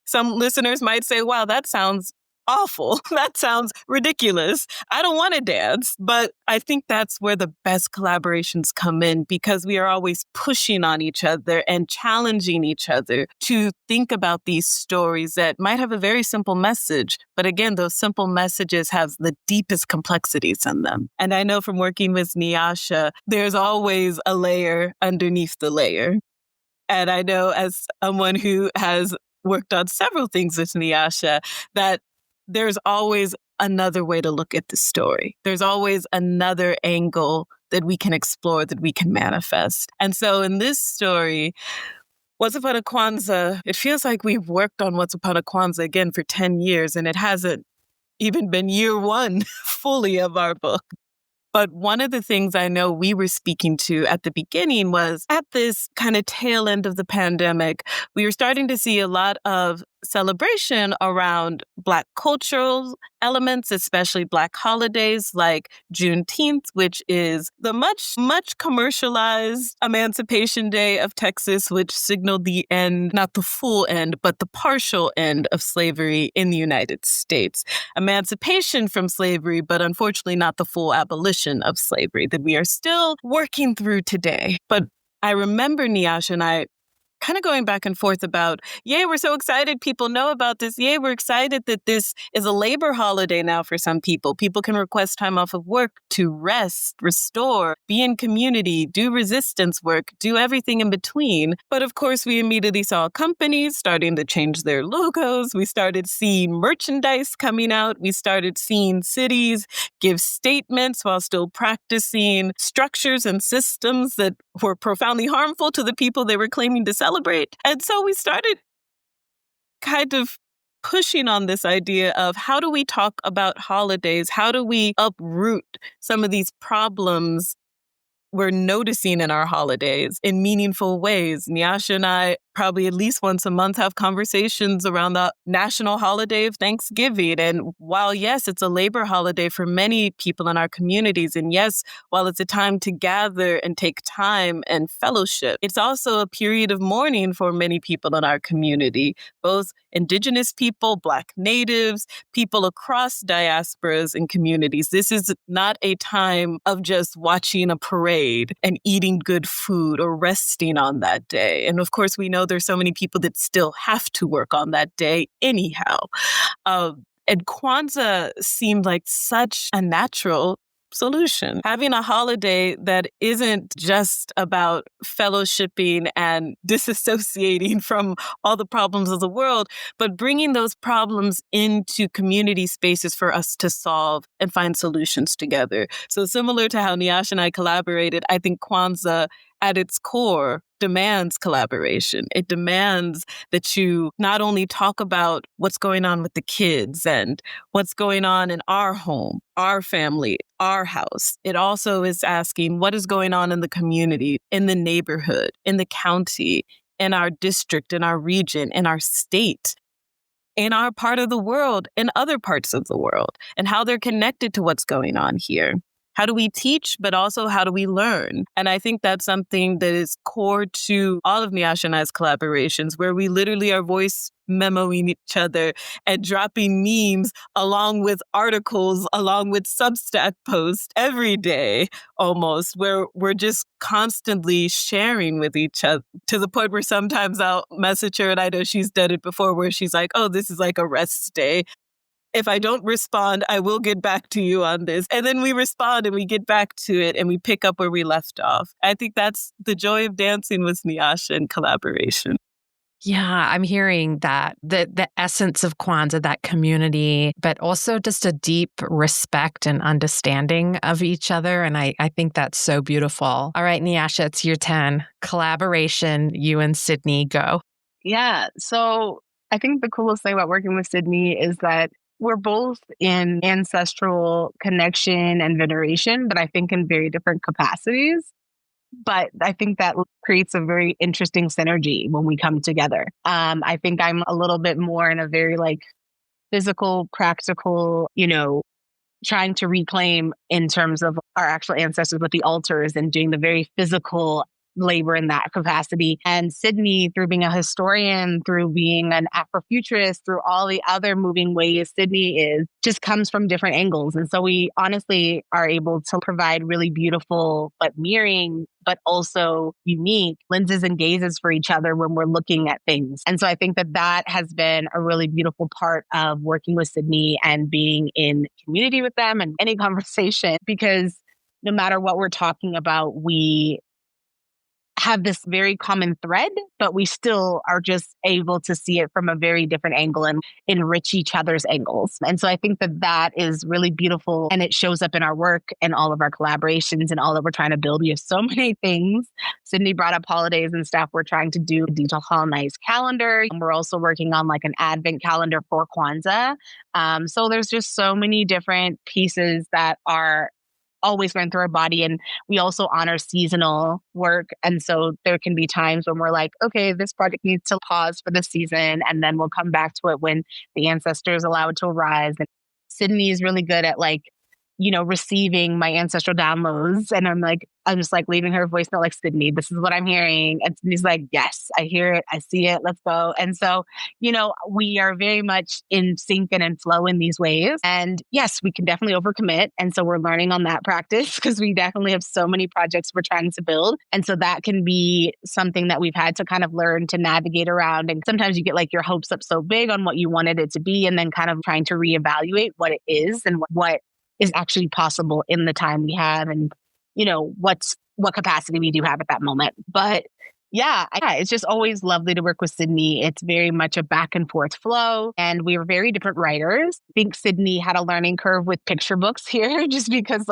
some listeners might say, wow, that sounds awful. That sounds ridiculous. I don't want to dance. But I think that's where the best collaborations come in, because we are always pushing on each other and challenging each other to think about these stories that might have a very simple message. But again, those simple messages have the deepest complexities in them. And I know from working with Nyasha, there's always a layer underneath the layer. And I know as someone who has worked on several things with Nyasha, that there's always another way to look at the story. There's always another angle that we can explore, that we can manifest. And so in this story, Once Upon a Kwanzaa, it feels like we've worked on Once Upon a Kwanzaa again for 10 years, and it hasn't even been year one fully of our book. But one of the things I know we were speaking to at the beginning was at this kind of tail end of the pandemic, we were starting to see a lot of celebration around Black cultural elements, especially Black holidays like Juneteenth, which is the much commercialized Emancipation Day of Texas, which signaled the end, not the full end, but the partial end of slavery in the United States. Emancipation from slavery, but unfortunately not the full abolition of slavery that we are still working through today. But I remember Nyasha and I kind of going back and forth about, yay, we're so excited people know about this. Yay, we're excited that this is a labor holiday now for some people. People can request time off of work to rest, restore, be in community, do resistance work, do everything in between. But of course, we immediately saw companies starting to change their logos. We started seeing merchandise coming out. We started seeing cities give statements while still practicing structures and systems that were profoundly harmful to the people they were claiming to celebrate. And so we started kind of pushing on this idea of how do we talk about holidays? How do we uproot some of these problems we're noticing in our holidays in meaningful ways. Nyasha and I probably at least once a month have conversations around the national holiday of Thanksgiving. And while, yes, it's a labor holiday for many people in our communities, and yes, while it's a time to gather and take time and fellowship, it's also a period of mourning for many people in our community, both Indigenous people, Black natives, people across diasporas and communities. This is not a time of just watching a parade and eating good food or resting on that day. And of course, we know there's so many people that still have to work on that day anyhow. And Kwanzaa seemed like such a natural solution. Having a holiday that isn't just about fellowshipping and disassociating from all the problems of the world, but bringing those problems into community spaces for us to solve and find solutions together. So similar to how Nyasha and I collaborated, I think Kwanzaa at its core demands collaboration. It demands that you not only talk about what's going on with the kids and what's going on in our home, our family, our house. It also is asking what is going on in the community, in the neighborhood, in the county, in our district, in our region, in our state, in our part of the world, in other parts of the world, and how they're connected to what's going on here. How do we teach, but also how do we learn? And I think that's something that is core to all of Nyasha and I's collaborations, where we literally are voice memoing each other and dropping memes along with articles, along with Substack posts every day almost, where we're just constantly sharing with each other to the point where sometimes I'll message her, and I know she's done it before, where she's like, oh, this is like a rest day. If I don't respond, I will get back to you on this. And then we respond and we get back to it and we pick up where we left off. I think that's the joy of dancing with Nyasha and collaboration. Yeah, I'm hearing that the essence of Kwanzaa, that community, but also just a deep respect and understanding of each other. And I think that's so beautiful. All right, Nyasha, it's your 10. Collaboration, you and Sidney, go. Yeah. So I think the coolest thing about working with Sidney is that we're both in ancestral connection and veneration, but I think in very different capacities. But I think that creates a very interesting synergy when we come together. I think I'm a little bit more in a very like physical, practical, trying to reclaim in terms of our actual ancestors with the altars and doing the very physical labor in that capacity. And Sidney, through being a historian, through being an Afrofuturist, through all the other moving ways Sidney just comes from different angles. And so we honestly are able to provide really beautiful, but mirroring, but also unique lenses and gazes for each other when we're looking at things. And so I think that has been a really beautiful part of working with Sidney and being in community with them and any conversation, because no matter what we're talking about, we have this very common thread, but we still are just able to see it from a very different angle and enrich each other's angles. And so I think that is really beautiful, and it shows up in our work and all of our collaborations and all that we're trying to build. We have so many things. Sidney brought up holidays and stuff. We're trying to do a decolonized calendar. And we're also working on like an advent calendar for Kwanzaa. So there's just so many different pieces that are always going through our body. And we also honor seasonal work. And so there can be times when we're like, okay, this project needs to pause for the season, and then we'll come back to it when the ancestors allow it to arise. And Sidney is really good at receiving my ancestral downloads. And I'm just like leaving her a voice note like, Sidney, this is what I'm hearing. And Sidney's like, yes, I hear it. I see it. Let's go. And so, we are very much in sync and in flow in these ways. And yes, we can definitely overcommit. And so we're learning on that practice because we definitely have so many projects we're trying to build. And so that can be something that we've had to kind of learn to navigate around. And sometimes you get like your hopes up so big on what you wanted it to be, and then kind of trying to reevaluate what it is and what is actually possible in the time we have, and what capacity we do have at that moment. But yeah, it's just always lovely to work with Sidney. It's very much a back and forth flow, and we are very different writers. I think Sidney had a learning curve with picture books here, just because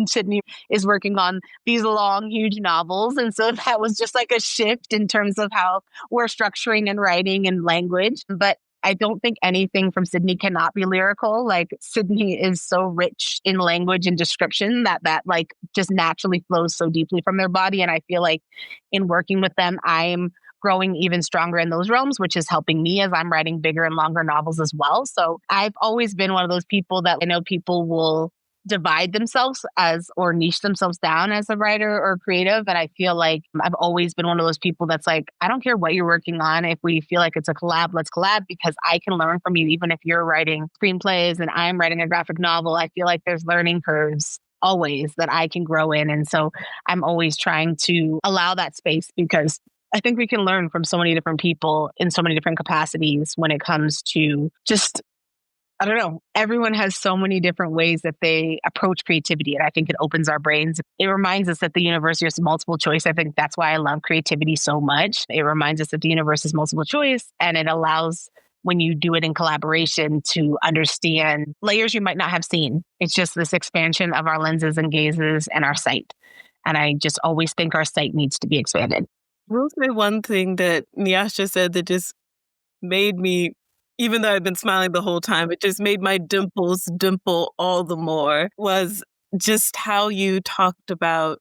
Sidney is working on these long, huge novels. And so that was just like a shift in terms of how we're structuring and writing and language. But I don't think anything from Sidney cannot be lyrical. Like Sidney is so rich in language and description that like just naturally flows so deeply from their body. And I feel like in working with them, I'm growing even stronger in those realms, which is helping me as I'm writing bigger and longer novels as well. So I've always been one of those people that I know people will divide themselves as or niche themselves down as a writer or creative. And I feel like I've always been one of those people that's like, I don't care what you're working on. If we feel like it's a collab, let's collab, because I can learn from you. Even if you're writing screenplays and I'm writing a graphic novel, I feel like there's learning curves always that I can grow in. And so I'm always trying to allow that space, because I think we can learn from so many different people in so many different capacities when it comes to just, I don't know, everyone has so many different ways that they approach creativity. And I think it opens our brains. It reminds us that the universe is multiple choice. I think that's why I love creativity so much. It reminds us that the universe is multiple choice, and it allows, when you do it in collaboration, to understand layers you might not have seen. It's just this expansion of our lenses and gazes and our sight. And I just always think our sight needs to be expanded. I will say one thing that Nyasha said that just made me, even though I've been smiling the whole time, it just made my dimples dimple all the more, was just how you talked about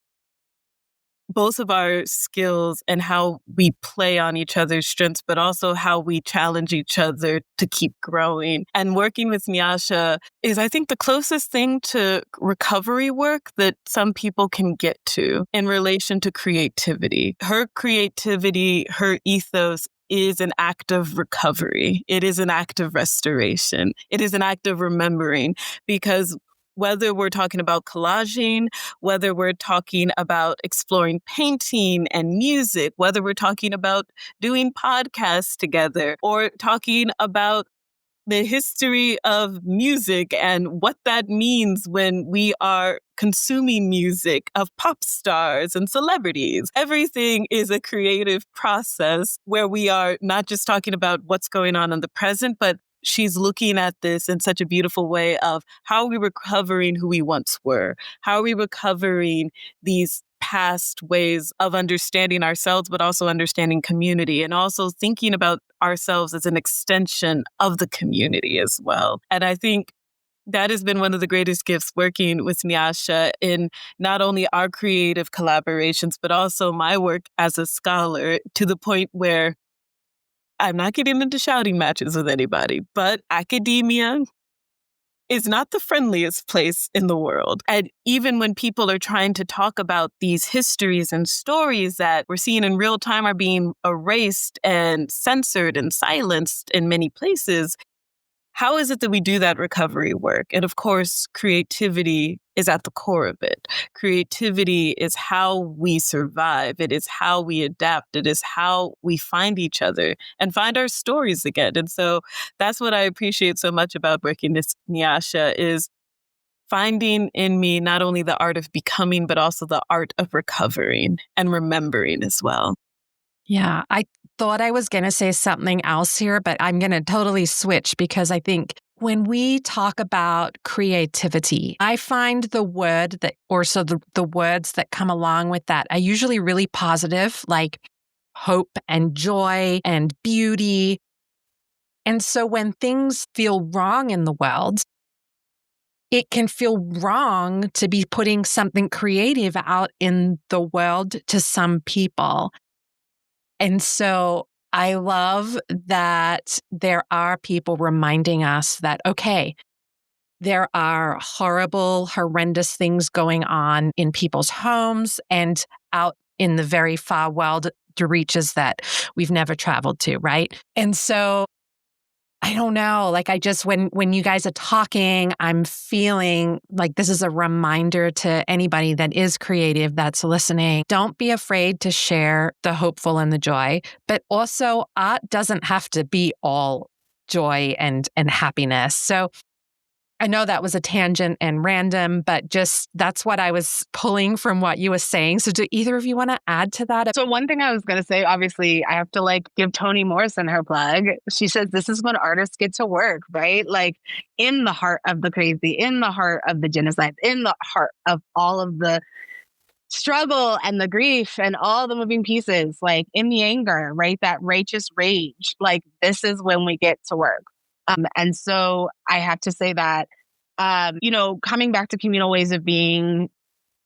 both of our skills and how we play on each other's strengths, but also how we challenge each other to keep growing. And working with Nyasha is, I think, the closest thing to recovery work that some people can get to in relation to creativity. Her creativity, her ethos is an act of recovery. It is an act of restoration. It is an act of remembering, because whether we're talking about collaging, whether we're talking about exploring painting and music, whether we're talking about doing podcasts together, or talking about the history of music and what that means when we are consuming music of pop stars and celebrities. Everything is a creative process where we are not just talking about what's going on in the present, but she's looking at this in such a beautiful way of how are we recovering who we once were? How are we recovering these past ways of understanding ourselves, but also understanding community, and also thinking about ourselves as an extension of the community as well. And I think that has been one of the greatest gifts working with Nyasha in not only our creative collaborations, but also my work as a scholar, to the point where I'm not getting into shouting matches with anybody, but academia is not the friendliest place in the world. And even when people are trying to talk about these histories and stories that we're seeing in real time are being erased and censored and silenced in many places, how is it that we do that recovery work? And of course, creativity is at the core of it. Creativity is how we survive. It is how we adapt. It is how we find each other and find our stories again. And so that's what I appreciate so much about working with Nyasha, is finding in me not only the art of becoming, but also the art of recovering and remembering as well. Yeah, I thought I was going to say something else here, but I'm going to totally switch, because I think when we talk about creativity, I find the word that, or so the words that come along with that are usually really positive, like hope and joy and beauty. And so when things feel wrong in the world, it can feel wrong to be putting something creative out in the world to some people. And so I love that there are people reminding us that, okay, there are horrible, horrendous things going on in people's homes and out in the very far world, to reaches that we've never traveled to, right? And so I don't know, like I just, when you guys are talking, I'm feeling like this is a reminder to anybody that is creative that's listening. Don't be afraid to share the hopeful and the joy, but also art doesn't have to be all joy and happiness. So I know that was a tangent and random, but just that's what I was pulling from what you were saying. So do either of you want to add to that? So one thing I was going to say, obviously, I have to give Toni Morrison her plug. She says this is when artists get to work, right? Like in the heart of the crazy, in the heart of the genocide, in the heart of all of the struggle and the grief and all the moving pieces, like in the anger, right? That righteous rage, like this is when we get to work. And so I have to say that, coming back to communal ways of being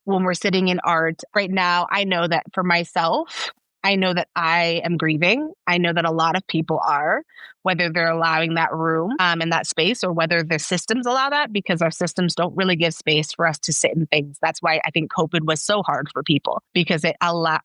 when we're sitting in art right now, I know that for myself, I know that I am grieving. I know that a lot of people are, whether they're allowing that room and that space or whether their systems allow that, because our systems don't really give space for us to sit in things. That's why I think COVID was so hard for people, because it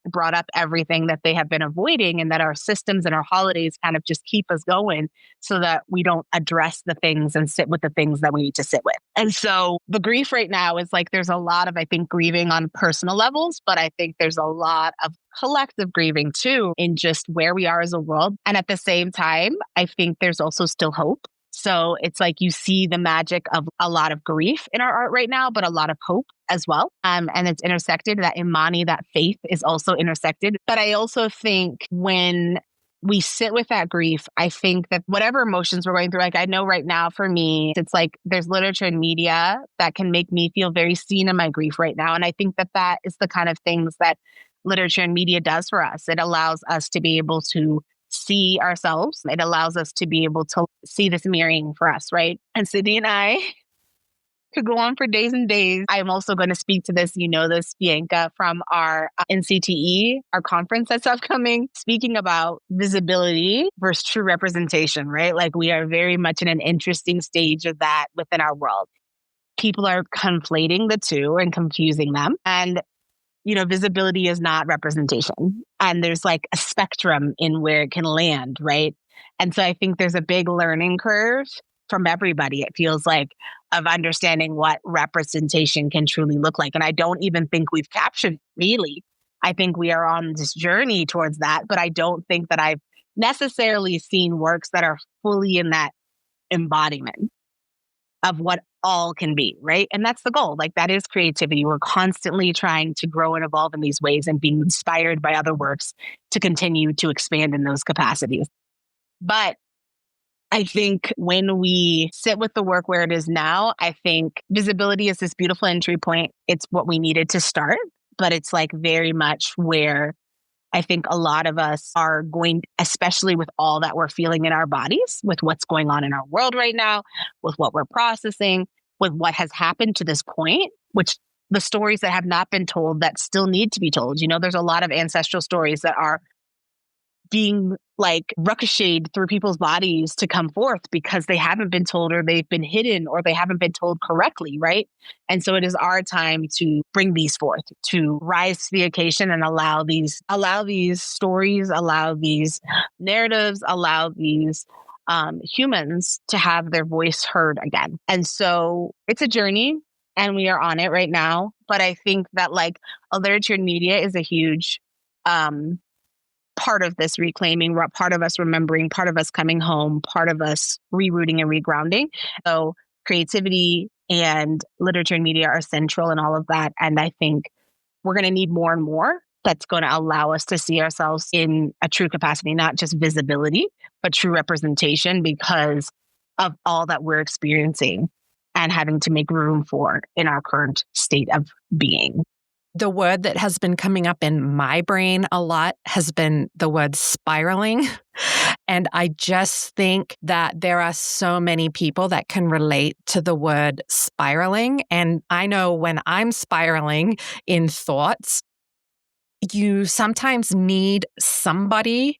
brought up everything that they have been avoiding, and that our systems and our holidays kind of just keep us going so that we don't address the things and sit with the things that we need to sit with. And so the grief right now is like, there's a lot of, I think, grieving on personal levels, but I think there's a lot of collective grieving too in just where we are as a world. And at the same time, I think there's also still hope. So it's like you see the magic of a lot of grief in our art right now, but a lot of hope as well. And it's intersected. That Imani, that faith is also intersected. But I also think when we sit with that grief, I think that whatever emotions we're going through, like I know right now for me, it's like there's literature and media that can make me feel very seen in my grief right now. And I think that that is the kind of things that literature and media does for us. It allows us to be able to see ourselves. It allows us to be able to see this mirroring for us, right? And Sidney and I could go on for days and days. I'm also going to speak to this, this, Bianca, from our NCTE, our conference that's upcoming, speaking about visibility versus true representation, right? Like we are very much in an interesting stage of that within our world. People are conflating the two and confusing them. And visibility is not representation. And there's like a spectrum in where it can land, right? And so I think there's a big learning curve from everybody, it feels like, of understanding what representation can truly look like. And I don't even think we've captured it, really. I think we are on this journey towards that, but I don't think that I've necessarily seen works that are fully in that embodiment of what all can be, right? And that's the goal. Like that is creativity. We're constantly trying to grow and evolve in these ways and being inspired by other works to continue to expand in those capacities. But I think when we sit with the work where it is now, I think visibility is this beautiful entry point. It's what we needed to start, but it's like very much where I think a lot of us are going, especially with all that we're feeling in our bodies, with what's going on in our world right now, with what we're processing, with what has happened to this point, which the stories that have not been told that still need to be told. There's a lot of ancestral stories that are being like ricocheted through people's bodies to come forth because they haven't been told, or they've been hidden, or they haven't been told correctly, right? And so it is our time to bring these forth, to rise to the occasion and allow these stories, allow these narratives, allow these humans to have their voice heard again. And so it's a journey and we are on it right now. But I think that like literature and media is a huge part of this reclaiming, part of us remembering, part of us coming home, part of us rerouting and regrounding. So creativity and literature and media are central in all of that. And I think we're going to need more and more that's going to allow us to see ourselves in a true capacity, not just visibility, but true representation because of all that we're experiencing and having to make room for in our current state of being. The word that has been coming up in my brain a lot has been the word spiraling. And I just think that there are so many people that can relate to the word spiraling. And I know when I'm spiraling in thoughts, you sometimes need somebody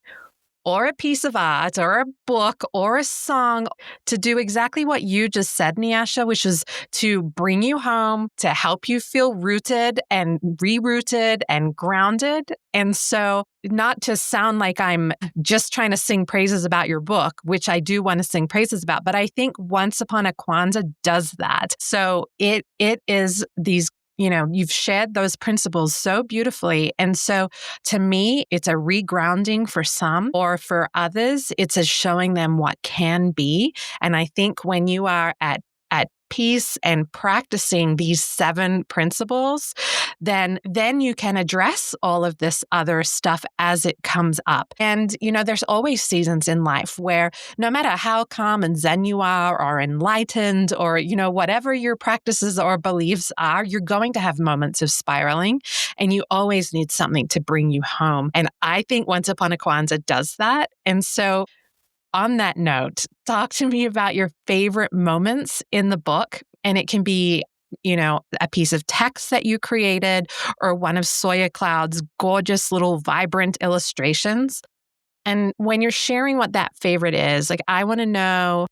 or a piece of art or a book or a song to do exactly what you just said, Nyasha, which is to bring you home, to help you feel rooted and rerouted and grounded. And so not to sound like I'm just trying to sing praises about your book, which I do want to sing praises about, but I think Once Upon a Kwanzaa does that. So it is these you've shared those principles so beautifully. And so to me, it's a regrounding for some, or for others, it's a showing them what can be. And I think when you are at at peace and practicing these 7 principles, then you can address all of this other stuff as it comes up. And, there's always seasons in life where no matter how calm and zen you are or enlightened or, whatever your practices or beliefs are, you're going to have moments of spiraling and you always need something to bring you home. And I think Once Upon a Kwanzaa does that. And so on that note, talk to me about your favorite moments in the book. And it can be, a piece of text that you created or one of Soya Cloud's gorgeous little vibrant illustrations. And when you're sharing what that favorite is, I want to know,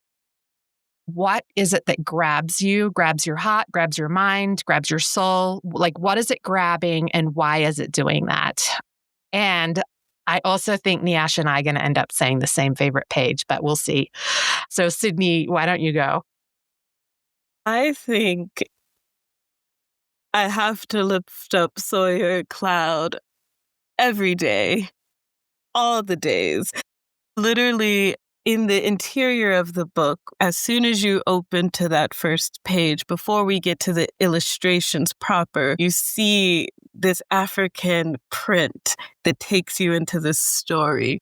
what is it that grabs you, grabs your heart, grabs your mind, grabs your soul? What is it grabbing and why is it doing that? And I also think Nyasha and I are going to end up saying the same favorite page, but we'll see. So, Sidney, why don't you go? I think I have to lift up Soya Cloud every day, all the days. Literally, in the interior of the book, as soon as you open to that first page, before we get to the illustrations proper, you see this African print that takes you into the story.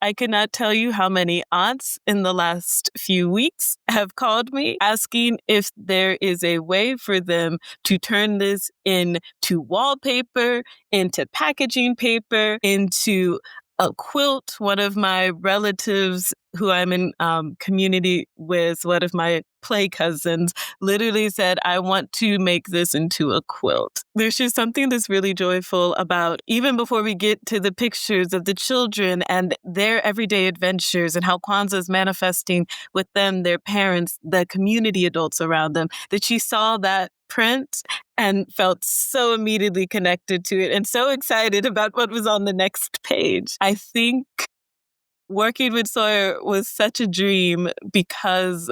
I cannot tell you how many aunts in the last few weeks have called me asking if there is a way for them to turn this into wallpaper, into packaging paper, into a quilt. One of my relatives who I'm in community with, one of my play cousins, literally said, I want to make this into a quilt. There's just something that's really joyful about, even before we get to the pictures of the children and their everyday adventures and how Kwanzaa is manifesting with them, their parents, the community adults around them, that she saw that print and felt so immediately connected to it and so excited about what was on the next page. I think working with Sawyer was such a dream because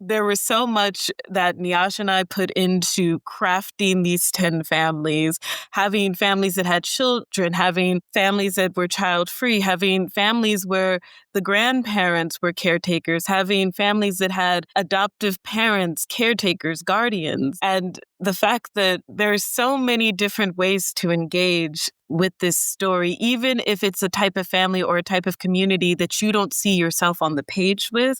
there was so much that Nyasha and I put into crafting these 10 families, having families that had children, having families that were child-free, having families where the grandparents were caretakers, having families that had adoptive parents, caretakers, guardians. And the fact that there's so many different ways to engage with this story, even if it's a type of family or a type of community that you don't see yourself on the page with,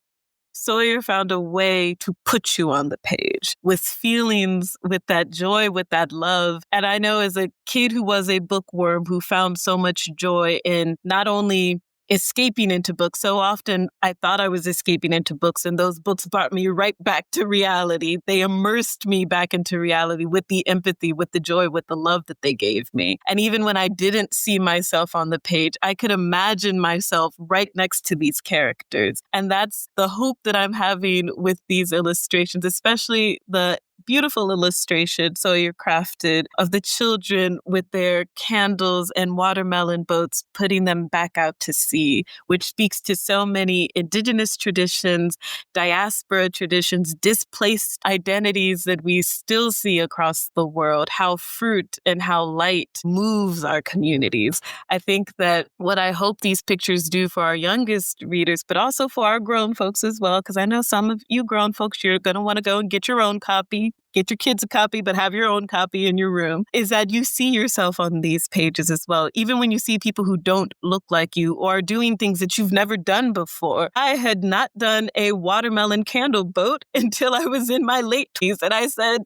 Sawyer found a way to put you on the page with feelings, with that joy, with that love. And I know as a kid who was a bookworm who found so much joy in not only escaping into books. So often I thought I was escaping into books, and those books brought me right back to reality. They immersed me back into reality with the empathy, with the joy, with the love that they gave me. And even when I didn't see myself on the page, I could imagine myself right next to these characters. And that's the hope that I'm having with these illustrations, especially the beautiful illustration Sawyer crafted of the children with their candles and watermelon boats, putting them back out to sea, which speaks to so many indigenous traditions, diaspora traditions, displaced identities that we still see across the world, how fruit and how light moves our communities. I think that what I hope these pictures do for our youngest readers, but also for our grown folks as well, because I know some of you grown folks, you're going to want to go and get your own copy. Get your kids a copy, but have your own copy in your room, is that you see yourself on these pages as well. Even when you see people who don't look like you or are doing things that you've never done before. I had not done a watermelon candle boat until I was in my late 20s. And I said,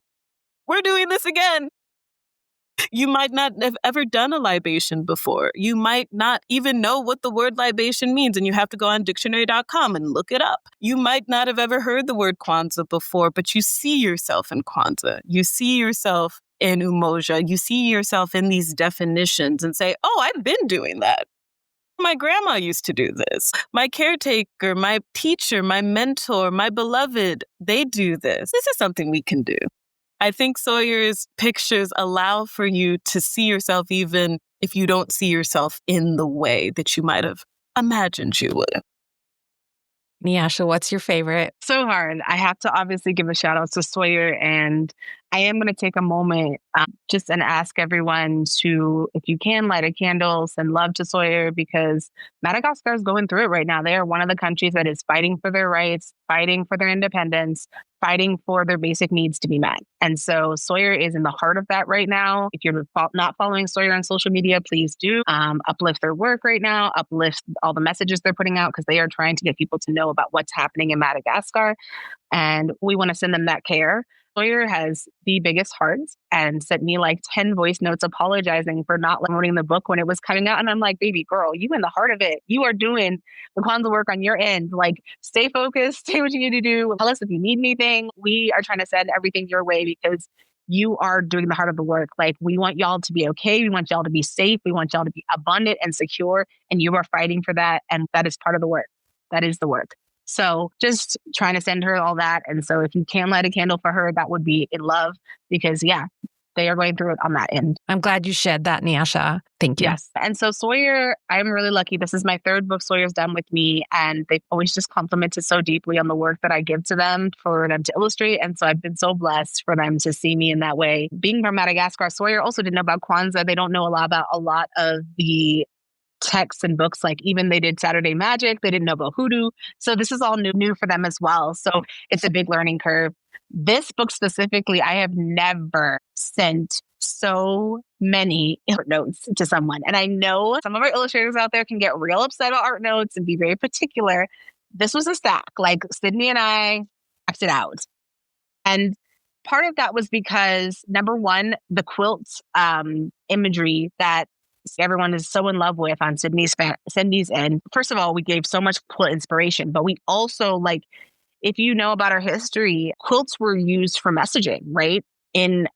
we're doing this again. You might not have ever done a libation before. You might not even know what the word libation means, and you have to go on dictionary.com and look it up. You might not have ever heard the word Kwanzaa before, but you see yourself in Kwanzaa. You see yourself in Umoja. You see yourself in these definitions and say, oh, I've been doing that. My grandma used to do this. My caretaker, my teacher, my mentor, my beloved, they do this. This is something we can do. I think Sawyer's pictures allow for you to see yourself even if you don't see yourself in the way that you might have imagined you would. Nyasha, what's your favorite? So hard. I have to obviously give a shout out to Sawyer and I am going to take a moment just and ask everyone to, if you can, light a candle, send love to Sawyer, because Madagascar is going through it right now. They are one of the countries that is fighting for their rights, fighting for their independence, fighting for their basic needs to be met. And so Sawyer is in the heart of that right now. If you're not following Sawyer on social media, please do. Uplift their work right now, uplift all the messages they're putting out, because they are trying to get people to know about what's happening in Madagascar. And we want to send them that care. Sawyer has the biggest heart and sent me like 10 voice notes apologizing for not promoting the book when it was coming out. And I'm like, baby girl, you in the heart of it. You are doing the Kwanzaa work on your end. Like, stay focused, stay what you need to do. Tell us if you need anything. We are trying to send everything your way because you are doing the heart of the work. Like, we want y'all to be okay. We want y'all to be safe. We want y'all to be abundant and secure. And you are fighting for that. And that is part of the work. That is the work. So just trying to send her all that. And so if you can light a candle for her, that would be in love, because they are going through it on that end. I'm glad you shared that, Nyasha. Thank you. Yes. And so Sawyer, I'm really lucky. This is my third book Sawyer's done with me, and they've always just complimented so deeply on the work that I give to them for them to illustrate. And so I've been so blessed for them to see me in that way. Being from Madagascar, Sawyer also didn't know about Kwanzaa. They don't know about a lot of the texts and books, like even they did Saturday Magic. They didn't know about hoodoo. So this is all new for them as well. So it's a big learning curve. This book specifically, I have never sent so many art notes to someone. And I know some of our illustrators out there can get real upset about art notes and be very particular. This was a stack. Like, Sidney and I acted out. And part of that was because, number one, the quilt imagery that everyone is so in love with on Sidney's end. First of all, we gave so much quilt inspiration, but we also, like, if you know about our history, quilts were used for messaging, right? In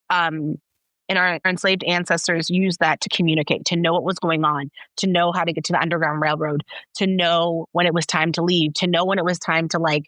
our enslaved ancestors used that to communicate, to know what was going on, to know how to get to the Underground Railroad, to know when it was time to leave, to know when it was time to,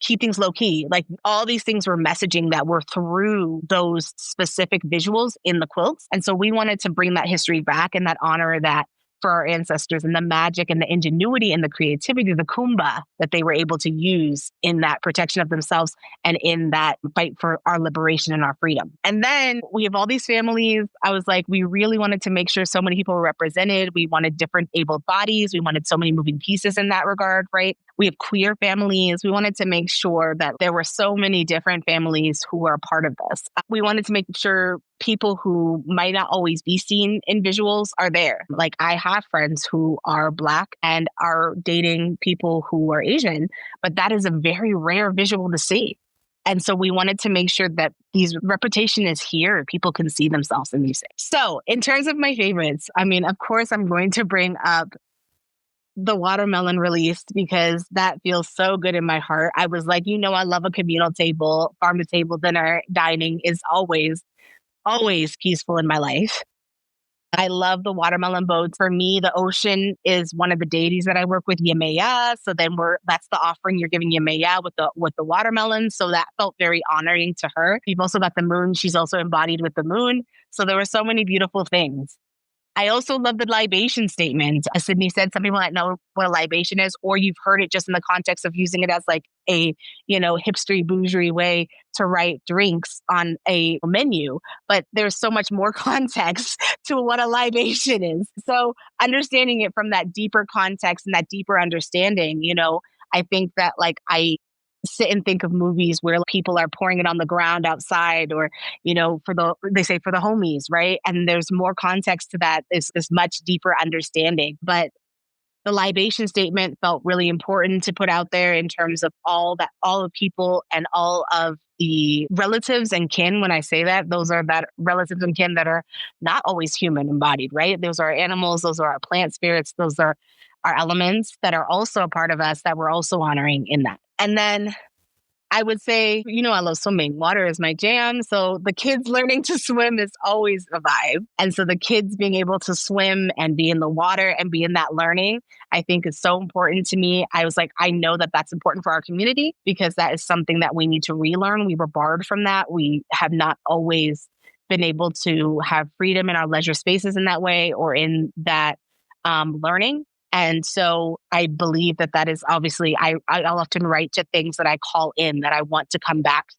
keep things low key. Like, all these things were messaging that were through those specific visuals in the quilts. And so we wanted to bring that history back and that honor that for our ancestors, and the magic and the ingenuity and the creativity, the kumba that they were able to use in that protection of themselves and in that fight for our liberation and our freedom. And then we have all these families. I was like, we really wanted to make sure so many people were represented. We wanted different able bodies. We wanted so many moving pieces in that regard, right? We have queer families. We wanted to make sure that there were so many different families who were a part of this. We wanted to make sure people who might not always be seen in visuals are there. Like, I have friends who are Black and are dating people who are Asian, but that is a very rare visual to see. And so we wanted to make sure that these reputation is here. People can see themselves in these things. So in terms of my favorites, I mean, of course, I'm going to bring up the watermelon release, because that feels so good in my heart. I was like, I love a communal table. Farm to table dinner dining is always peaceful in my life. I love the watermelon boats. For me, the ocean is one of the deities that I work with, Yemaya. So then that's the offering you're giving Yemaya with the watermelon. So that felt very honoring to her. We've also got the moon. She's also embodied with the moon. So there were so many beautiful things. I also love the libation statement. As Sidney said, some people might know what a libation is, or you've heard it just in the context of using it as like a, hipstery, bougie way to write drinks on a menu. But there's so much more context to what a libation is. So understanding it from that deeper context and that deeper understanding, I think that I sit and think of movies where people are pouring it on the ground outside, or, they say for the homies, right? And there's more context to that. There's this much deeper understanding. But the libation statement felt really important to put out there in terms of all the people and all of the relatives and kin. When I say that, those are that relatives and kin that are not always human embodied, right? Those are animals, those are our plant spirits, those are our elements that are also a part of us that we're also honoring in that. And then I would say, I love swimming. Water is my jam. So the kids learning to swim is always a vibe. And so the kids being able to swim and be in the water and be in that learning, I think is so important to me. I was like, I know that that's important for our community, because that is something that we need to relearn. We were barred from that. We have not always been able to have freedom in our leisure spaces in that way, or in that learning. And so I believe that is obviously, I'll often write to things that I call in that I want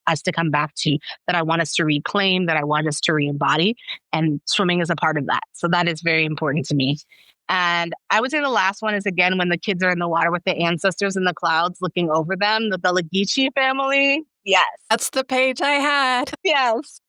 us to come back to, that I want us to reclaim, that I want us to re-embody. And swimming is a part of that. So that is very important to me. And I would say the last one is, again, when the kids are in the water with the ancestors in the clouds looking over them, the Belagici family. Yes. That's the page I had. Yes.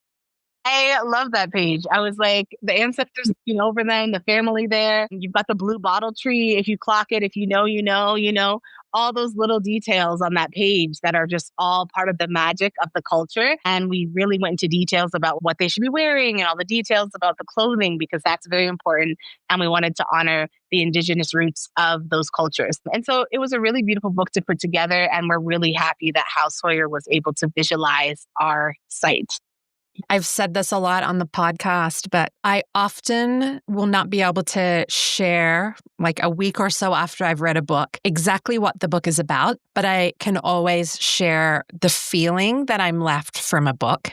I love that page. I was like, the ancestors looking over them, the family there. You've got the blue bottle tree. If you clock it, if you know, all those little details on that page that are just all part of the magic of the culture. And we really went into details about what they should be wearing and all the details about the clothing, because that's very important. And we wanted to honor the indigenous roots of those cultures. And so it was a really beautiful book to put together. And we're really happy that House Sawyer was able to visualize our site. I've said this a lot on the podcast, but I often will not be able to share, like a week or so after I've read a book, exactly what the book is about, but I can always share the feeling that I'm left from a book.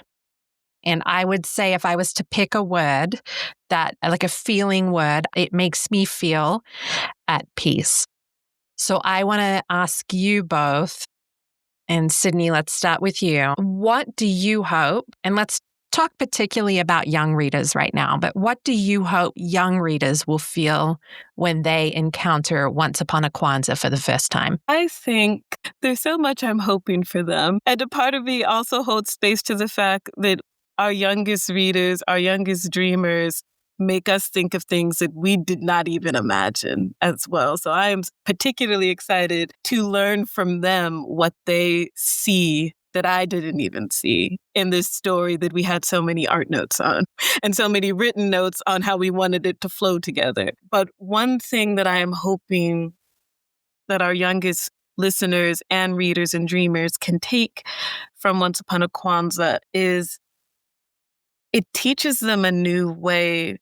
And I would say, if I was to pick a word, that, like a feeling word, it makes me feel at peace. So I want to ask you both, and Sidney, let's start with you. What do you hope, and let's talk particularly about young readers right now, but what do you hope young readers will feel when they encounter Once Upon a Kwanzaa for the first time? I think there's so much I'm hoping for them. And a part of me also holds space to the fact that our youngest readers, our youngest dreamers, make us think of things that we did not even imagine as well. So I am particularly excited to learn from them what they see that I didn't even see in this story that we had so many art notes on and so many written notes on how we wanted it to flow together. But one thing that I am hoping that our youngest listeners and readers and dreamers can take from Once Upon a Kwanzaa is it teaches them a new way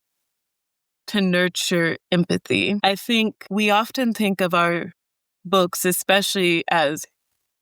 to nurture empathy. I think we often think of our books, especially as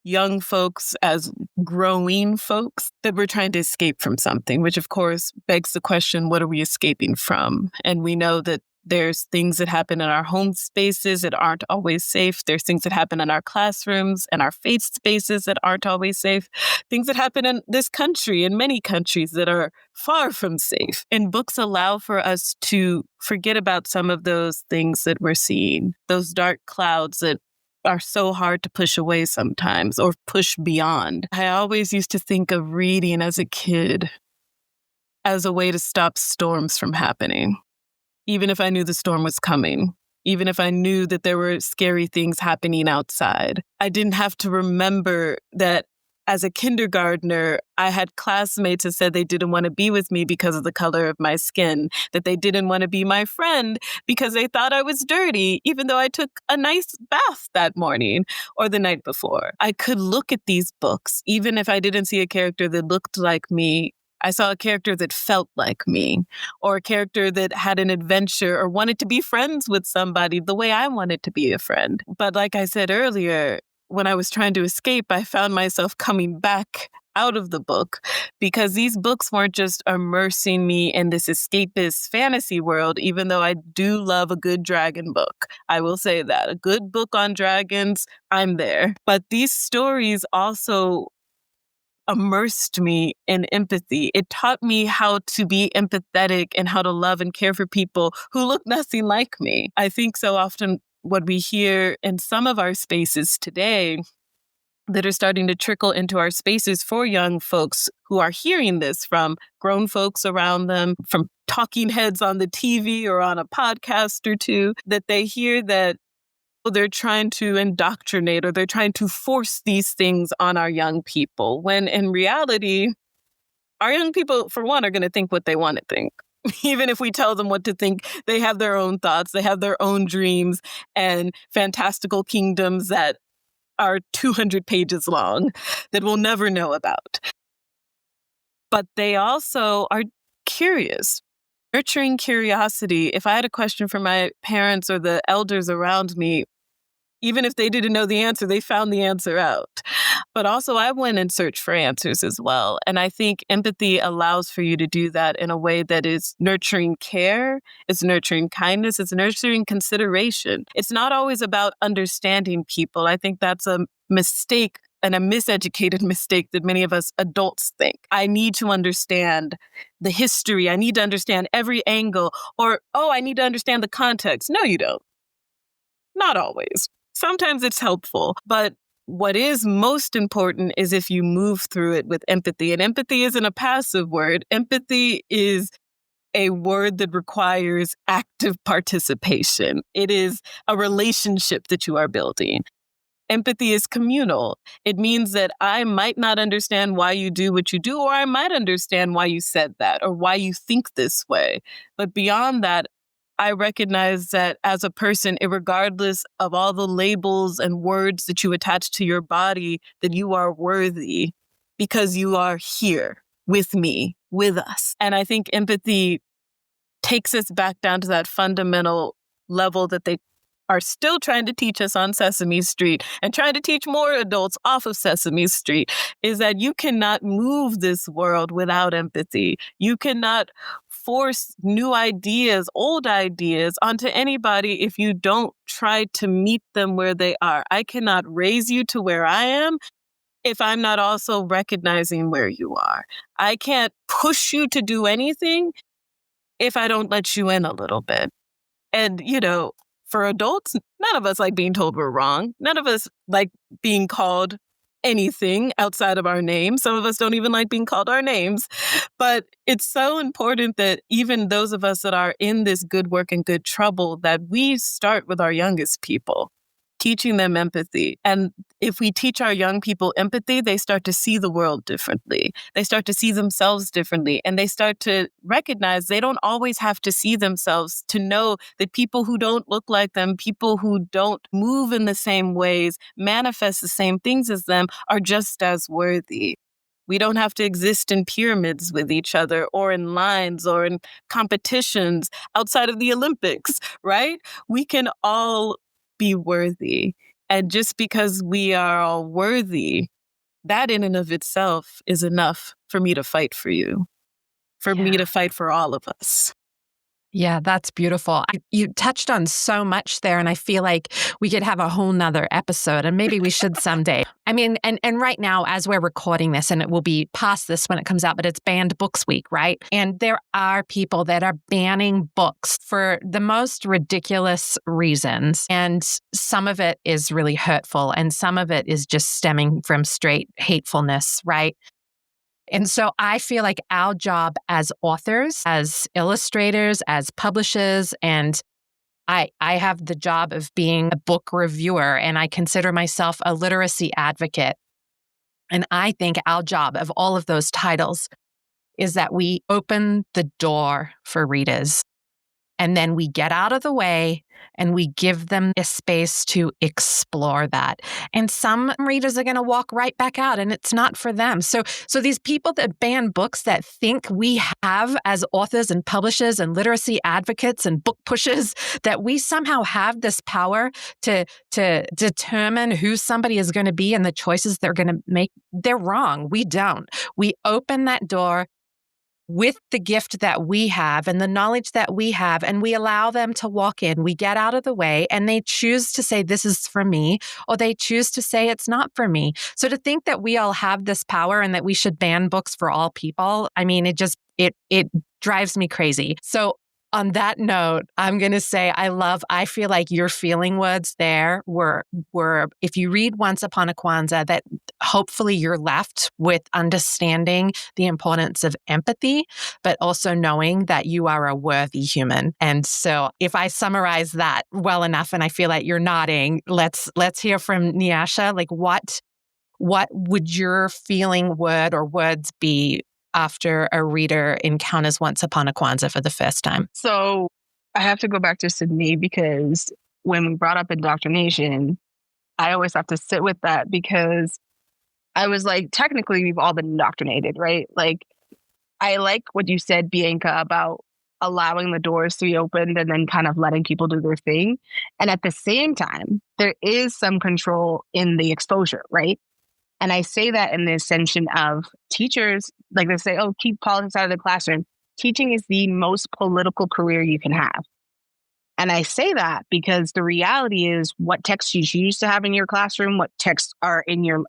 young folks, as growing folks, that we're trying to escape from something, which of course begs the question, what are we escaping from? And we know that there's things that happen in our home spaces that aren't always safe. There's things that happen in our classrooms and our faith spaces that aren't always safe. Things that happen in this country, in many countries, that are far from safe. And books allow for us to forget about some of those things that we're seeing, those dark clouds that are so hard to push away sometimes or push beyond. I always used to think of reading as a kid as a way to stop storms from happening. Even if I knew the storm was coming, even if I knew that there were scary things happening outside, I didn't have to remember that as a kindergartner, I had classmates that said they didn't want to be with me because of the color of my skin, that they didn't want to be my friend because they thought I was dirty, even though I took a nice bath that morning or the night before. I could look at these books, even if I didn't see a character that looked like me. I saw a character that felt like me, or a character that had an adventure or wanted to be friends with somebody the way I wanted to be a friend. But like I said earlier, when I was trying to escape, I found myself coming back out of the book because these books weren't just immersing me in this escapist fantasy world, even though I do love a good dragon book. I will say that. A good book on dragons, I'm there. But these stories also immersed me in empathy. It taught me how to be empathetic and how to love and care for people who look nothing like me. I think so often what we hear in some of our spaces today that are starting to trickle into our spaces for young folks who are hearing this from grown folks around them, from talking heads on the TV or on a podcast or two, that they hear that they're trying to indoctrinate or they're trying to force these things on our young people, when in reality, our young people, for one, are going to think what they want to think. Even if we tell them what to think, they have their own thoughts, they have their own dreams and fantastical kingdoms that are 200 pages long that we'll never know about. But they also are curious. Nurturing curiosity. If I had a question for my parents or the elders around me, Even if they didn't know the answer, they found the answer out. But also, I went and searched for answers as well. And I think empathy allows for you to do that in a way that is nurturing care, it's nurturing kindness, it's nurturing consideration. It's not always about understanding people. I think that's a mistake and a miseducated mistake that many of us adults think. I need to understand the history. I need to understand every angle. Or, oh, I need to understand the context. No, you don't. Not always. Sometimes it's helpful, but what is most important is if you move through it with empathy. And empathy isn't a passive word. Empathy is a word that requires active participation. It is a relationship that you are building. Empathy is communal. It means that I might not understand why you do what you do, or I might understand why you said that, or why you think this way. But beyond that, I recognize that as a person, regardless of all the labels and words that you attach to your body, that you are worthy because you are here with me, with us. And I think empathy takes us back down to that fundamental level that they are still trying to teach us on Sesame Street and trying to teach more adults off of Sesame Street, is that you cannot move this world without empathy. You cannot force new ideas, old ideas onto anybody if you don't try to meet them where they are. I cannot raise you to where I am if I'm not also recognizing where you are. I can't push you to do anything if I don't let you in a little bit. And, for adults, none of us like being told we're wrong. None of us like being called anything outside of our name. Some of us don't even like being called our names. But it's so important that even those of us that are in this good work and good trouble, that we start with our youngest people, teaching them empathy. And if we teach our young people empathy, they start to see the world differently. They start to see themselves differently. And they start to recognize they don't always have to see themselves to know that people who don't look like them, people who don't move in the same ways, manifest the same things as them, are just as worthy. We don't have to exist in pyramids with each other or in lines or in competitions outside of the Olympics, right? We can all be worthy. And just because we are all worthy, that in and of itself is enough for me to fight for you, for me to fight for all of us. Yeah, that's beautiful. You touched on so much there, and I feel like we could have a whole nother episode, and maybe we should someday. I mean, and right now, as we're recording this, and it will be past this when it comes out, but it's Banned Books Week, right? And there are people that are banning books for the most ridiculous reasons. And some of it is really hurtful, and some of it is just stemming from straight hatefulness, right? And so I feel like our job as authors, as illustrators, as publishers, and I have the job of being a book reviewer, and I consider myself a literacy advocate. And I think our job of all of those titles is that we open the door for readers. And then we get out of the way and we give them a space to explore that. And some readers are going to walk right back out, and it's not for them. So these people that ban books, that think we have as authors and publishers and literacy advocates and book pushers, that we somehow have this power to determine who somebody is going to be and the choices they're going to make, they're wrong. We don't. We open that door with the gift that we have and the knowledge that we have, and we allow them to walk in. We get out of the way, and they choose to say, this is for me, or they choose to say, it's not for me. So to think that we all have this power and that we should ban books for all people, I mean, it drives me crazy. So on that note, I'm going to say I feel like your feeling words there were, if you read Once Upon a Kwanzaa, that hopefully you're left with understanding the importance of empathy, but also knowing that you are a worthy human. And so if I summarize that well enough, and I feel like you're nodding, let's hear from Nyasha. Like what would your feeling word or words be after a reader encounters Once Upon a Kwanzaa for the first time? So I have to go back to Sidney, because when we brought up indoctrination, I always have to sit with that, because I was like, technically, we've all been indoctrinated, right? Like, I like what you said, Bianca, about allowing the doors to be opened and then kind of letting people do their thing. And at the same time, there is some control in the exposure, right? And I say that in the ascension of teachers, like they say, oh, keep politics out of the classroom. Teaching is the most political career you can have. And I say that because the reality is what texts you choose to have in your classroom, what texts are in your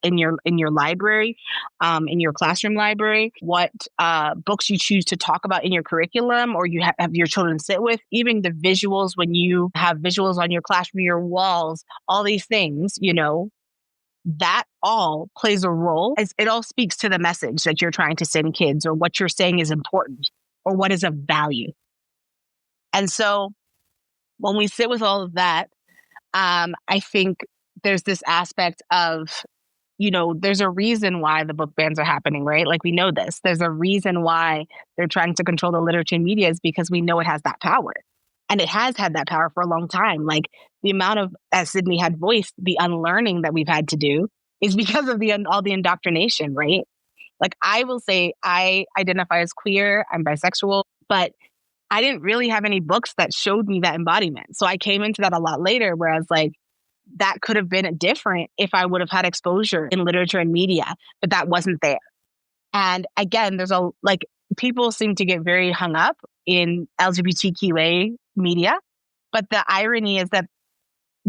library, in your classroom library, what books you choose to talk about in your curriculum or you have your children sit with, even the visuals when you have visuals on your classroom, your walls, all these things, that all plays a role. As it all speaks to the message that you're trying to send kids or what you're saying is important or what is of value. And so when we sit with all of that, I think there's this aspect of, there's a reason why the book bans are happening, right? Like we know this. There's a reason why they're trying to control the literature and media is because we know it has that power. And it has had that power for a long time. Like the amount of, as Sidney had voiced, the unlearning that we've had to do is because of all the indoctrination, right? Like I will say I identify as queer, I'm bisexual, but I didn't really have any books that showed me that embodiment. So I came into that a lot later, whereas like that could have been different if I would have had exposure in literature and media, but that wasn't there. And again, people seem to get very hung up in LGBTQA media, but the irony is that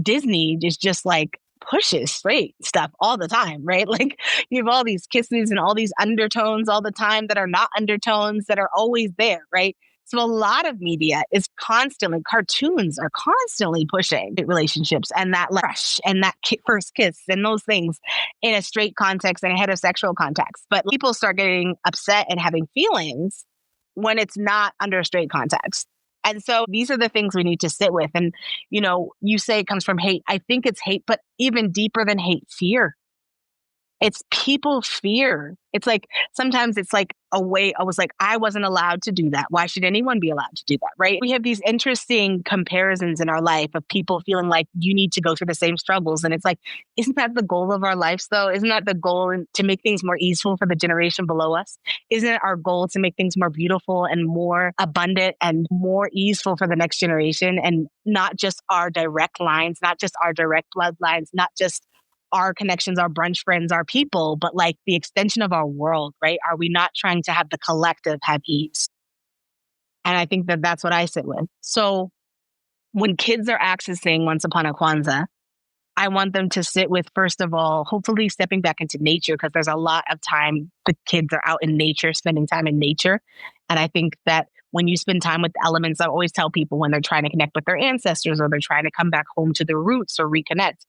Disney is just like pushes straight stuff all the time, right? Like you have all these kisses and all these undertones all the time that are not undertones that are always there, right? So a lot of media is cartoons are constantly pushing relationships and that crush and that first kiss and those things in a straight context and a heterosexual context. But people start getting upset and having feelings when it's not under a straight context. And so these are the things we need to sit with. And, you say it comes from hate. I think it's hate, but even deeper than hate, fear. It's people fear. It's like, sometimes it's like a way, I was like, I wasn't allowed to do that. Why should anyone be allowed to do that? Right? We have these interesting comparisons in our life of people feeling like you need to go through the same struggles. And it's like, isn't that the goal of our lives though? Isn't that the goal to make things more easeful for the generation below us? Isn't it our goal to make things more beautiful and more abundant and more easeful for the next generation? And not just our direct lines, not just our direct bloodlines, not just our connections, our brunch friends, our people, but like the extension of our world, right? Are we not trying to have the collective have ease? And I think that that's what I sit with. So when kids are accessing Once Upon a Kwanzaa, I want them to sit with, first of all, hopefully stepping back into nature, because there's a lot of time the kids are out in nature, spending time in nature. And I think that when you spend time with the elements, I always tell people when they're trying to connect with their ancestors or they're trying to come back home to their roots or reconnect,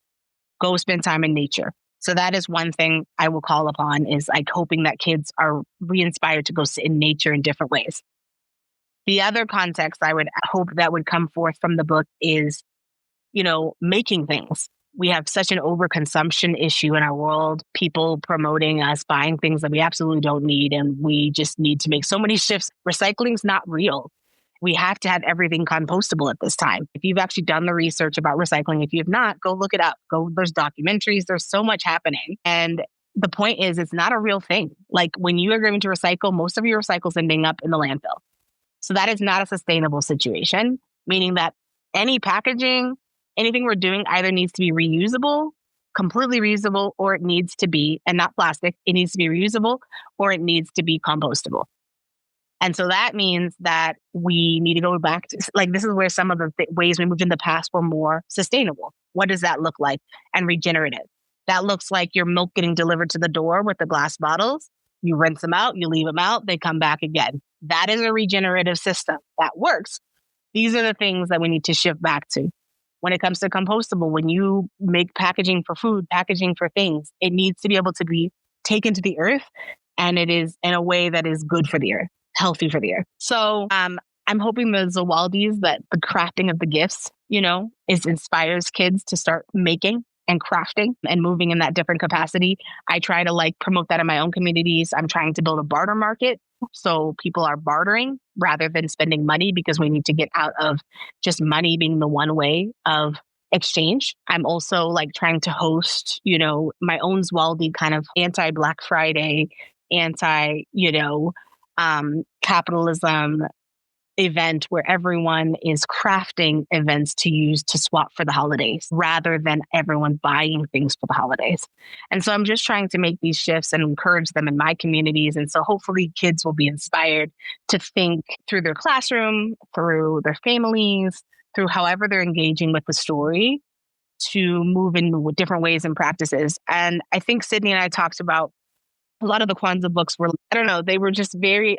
go spend time in nature. So that is one thing I will call upon, is like hoping that kids are re-inspired to go sit in nature in different ways. The other context I would hope that would come forth from the book is, making things. We have such an overconsumption issue in our world, people promoting us buying things that we absolutely don't need. And we just need to make so many shifts. Recycling's not real. We have to have everything compostable at this time. If you've actually done the research about recycling, if you have not, go look it up. There's documentaries, there's so much happening. And the point is, it's not a real thing. Like when you are going to recycle, most of your recycles ending up in the landfill. So that is not a sustainable situation, meaning that any packaging, anything we're doing either needs to be reusable, completely reusable, or it needs to be, and not plastic, it needs to be reusable, or it needs to be compostable. And so that means that we need to go back to, like, this is where some of the ways we moved in the past were more sustainable. What does that look like? And regenerative. That looks like your milk getting delivered to the door with the glass bottles. You rinse them out, you leave them out, they come back again. That is a regenerative system that works. These are the things that we need to shift back to. When it comes to compostable, when you make packaging for food, packaging for things, it needs to be able to be taken to the earth, and it is in a way that is good for the earth, healthy for the earth. So I'm hoping the Zawaldis, that the crafting of the gifts, inspires kids to start making and crafting and moving in that different capacity. I try to promote that in my own communities. I'm trying to build a barter market. So people are bartering rather than spending money, because we need to get out of just money being the one way of exchange. I'm also trying to host, my own Zwaldi kind of anti-Black Friday, capitalism event where everyone is crafting events to use to swap for the holidays rather than everyone buying things for the holidays. And so I'm just trying to make these shifts and encourage them in my communities. And so hopefully kids will be inspired to think through their classroom, through their families, through however they're engaging with the story to move in with different ways and practices. And I think Sidney and I talked about a lot of the Kwanzaa books were, I don't know, they were just very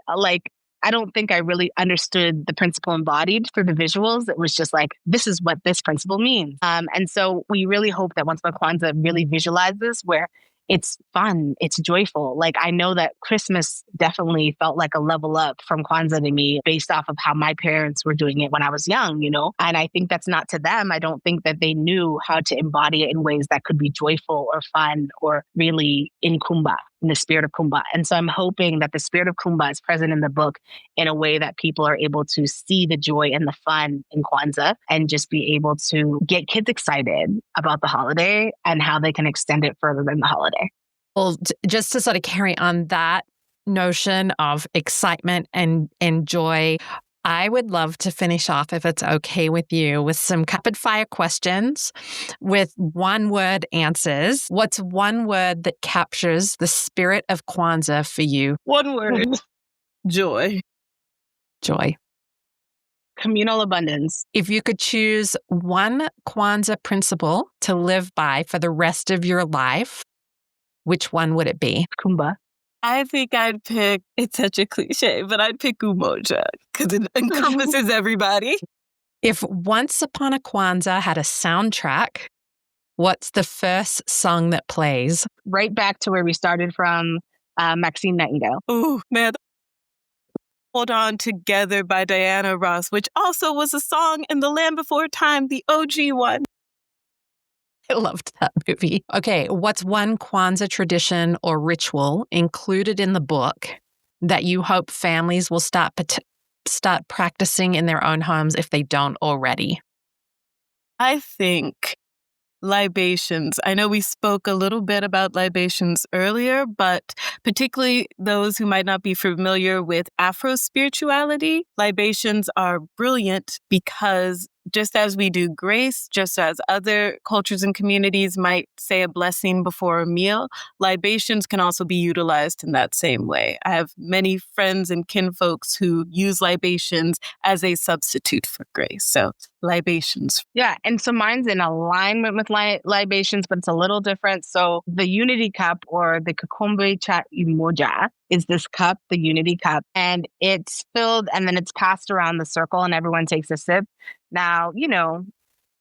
I don't think I really understood the principle embodied through the visuals. It was just like, this is what this principle means. And so we really hope that Once Upon a Kwanzaa really visualizes where it's fun, it's joyful. Like I know that Christmas definitely felt like a level up from Kwanzaa to me based off of how my parents were doing it when I was young, And I think that's not to them. I don't think that they knew how to embody it in ways that could be joyful or fun or really in Kumbh, in the spirit of Kumbh. And so I'm hoping that the spirit of Kumbh is present in the book in a way that people are able to see the joy and the fun in Kwanzaa and just be able to get kids excited about the holiday and how they can extend it further than the holiday. Well, just to sort of carry on that notion of excitement and joy, I would love to finish off, if it's okay with you, with some rapid fire questions with one-word answers. What's one word that captures the spirit of Kwanzaa for you? One word. Joy. Joy. Communal abundance. If you could choose one Kwanzaa principle to live by for the rest of your life, which one would it be? Kumbh. I think I'd pick, it's such a cliche, but I'd pick Umoja because it encompasses everybody. If Once Upon a Kwanzaa had a soundtrack, what's the first song that plays? Right back to where we started from, Maxine Nightingale. Oh, man. Hold On Together by Diana Ross, which also was a song in The Land Before Time, the OG one. I loved that movie. Okay, what's one Kwanzaa tradition or ritual included in the book that you hope families will start practicing in their own homes if they don't already? I think libations. I know we spoke a little bit about libations earlier, but particularly those who might not be familiar with Afro spirituality, libations are brilliant because just as we do grace, just as other cultures and communities might say a blessing before a meal, libations can also be utilized in that same way. I have many friends and kinfolks who use libations as a substitute for grace. So libations. Yeah. And so mine's in alignment with libations, but it's a little different. So the unity cup or the Kakombe Cha Umoja is this cup, the unity cup, and it's filled and then it's passed around the circle and everyone takes a sip. Now,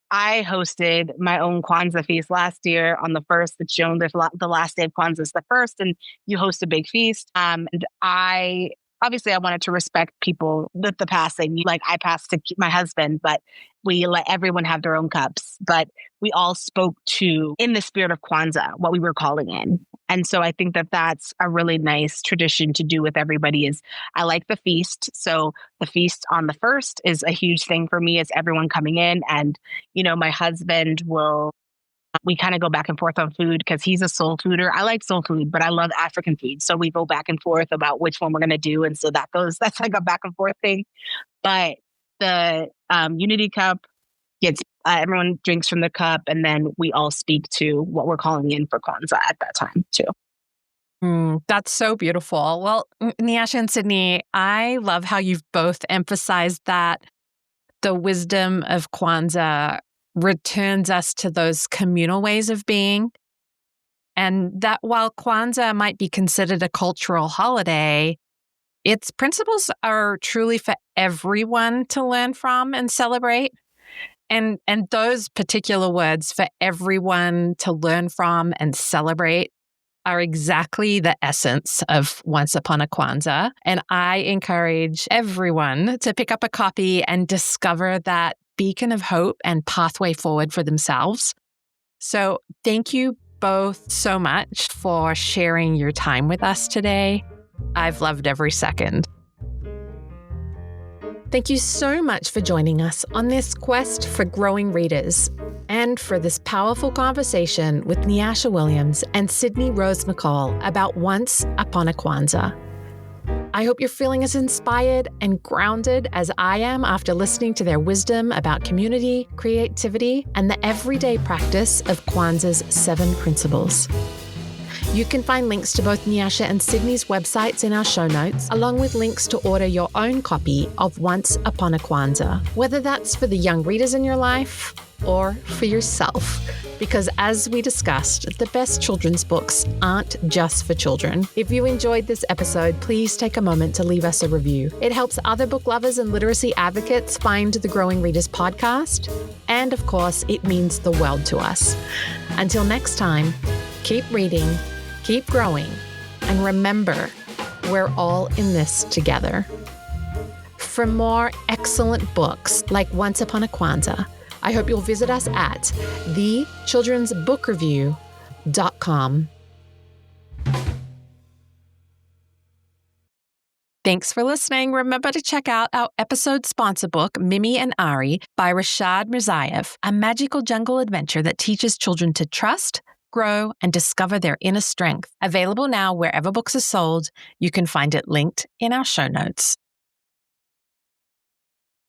I hosted my own Kwanzaa feast last year on the 1st. It's shown the last day of Kwanzaa is the 1st, and you host a big feast. And I wanted to respect people with the passing. Like I passed to my husband, but we let everyone have their own cups. But we all spoke to, in the spirit of Kwanzaa, what we were calling in. And so I think that that's a really nice tradition to do with everybody is I like the feast. So the feast on the 1st is a huge thing for me. It's everyone coming in and, my husband we kind of go back and forth on food because he's a soul fooder. I like soul food, but I love African food. So we go back and forth about which one we're going to do. And so that's like a back and forth thing. But the unity cup gets, everyone drinks from the cup and then we all speak to what we're calling in for Kwanzaa at that time too. That's so beautiful. Well, Nyasha and Sidney, I love how you've both emphasized that the wisdom of Kwanzaa returns us to those communal ways of being. And that while Kwanzaa might be considered a cultural holiday, its principles are truly for everyone to learn from and celebrate. And those particular words, for everyone to learn from and celebrate, are exactly the essence of Once Upon a Kwanzaa. And I encourage everyone to pick up a copy and discover that beacon of hope and pathway forward for themselves. So thank you both so much for sharing your time with us today. I've loved every second. Thank you so much for joining us on this quest for growing readers and for this powerful conversation with Nyasha Williams and Sidney Rose McCall about Once Upon a Kwanzaa. I hope you're feeling as inspired and grounded as I am after listening to their wisdom about community, creativity, and the everyday practice of Kwanzaa's 7 principles. You can find links to both Nyasha and Sidney's websites in our show notes, along with links to order your own copy of Once Upon a Kwanzaa, whether that's for the young readers in your life or for yourself. Because as we discussed, the best children's books aren't just for children. If you enjoyed this episode, please take a moment to leave us a review. It helps other book lovers and literacy advocates find the Growing Readers podcast. And of course, it means the world to us. Until next time, keep reading, keep growing, and remember, we're all in this together. For more excellent books like Once Upon a Kwanzaa, I hope you'll visit us at thechildrensbookreview.com. Thanks for listening. Remember to check out our episode sponsor book, Mimi and Ari, by Rashad Mirzaev, a magical jungle adventure that teaches children to trust, grow, and discover their inner strength. Available now wherever books are sold. You can find it linked in our show notes.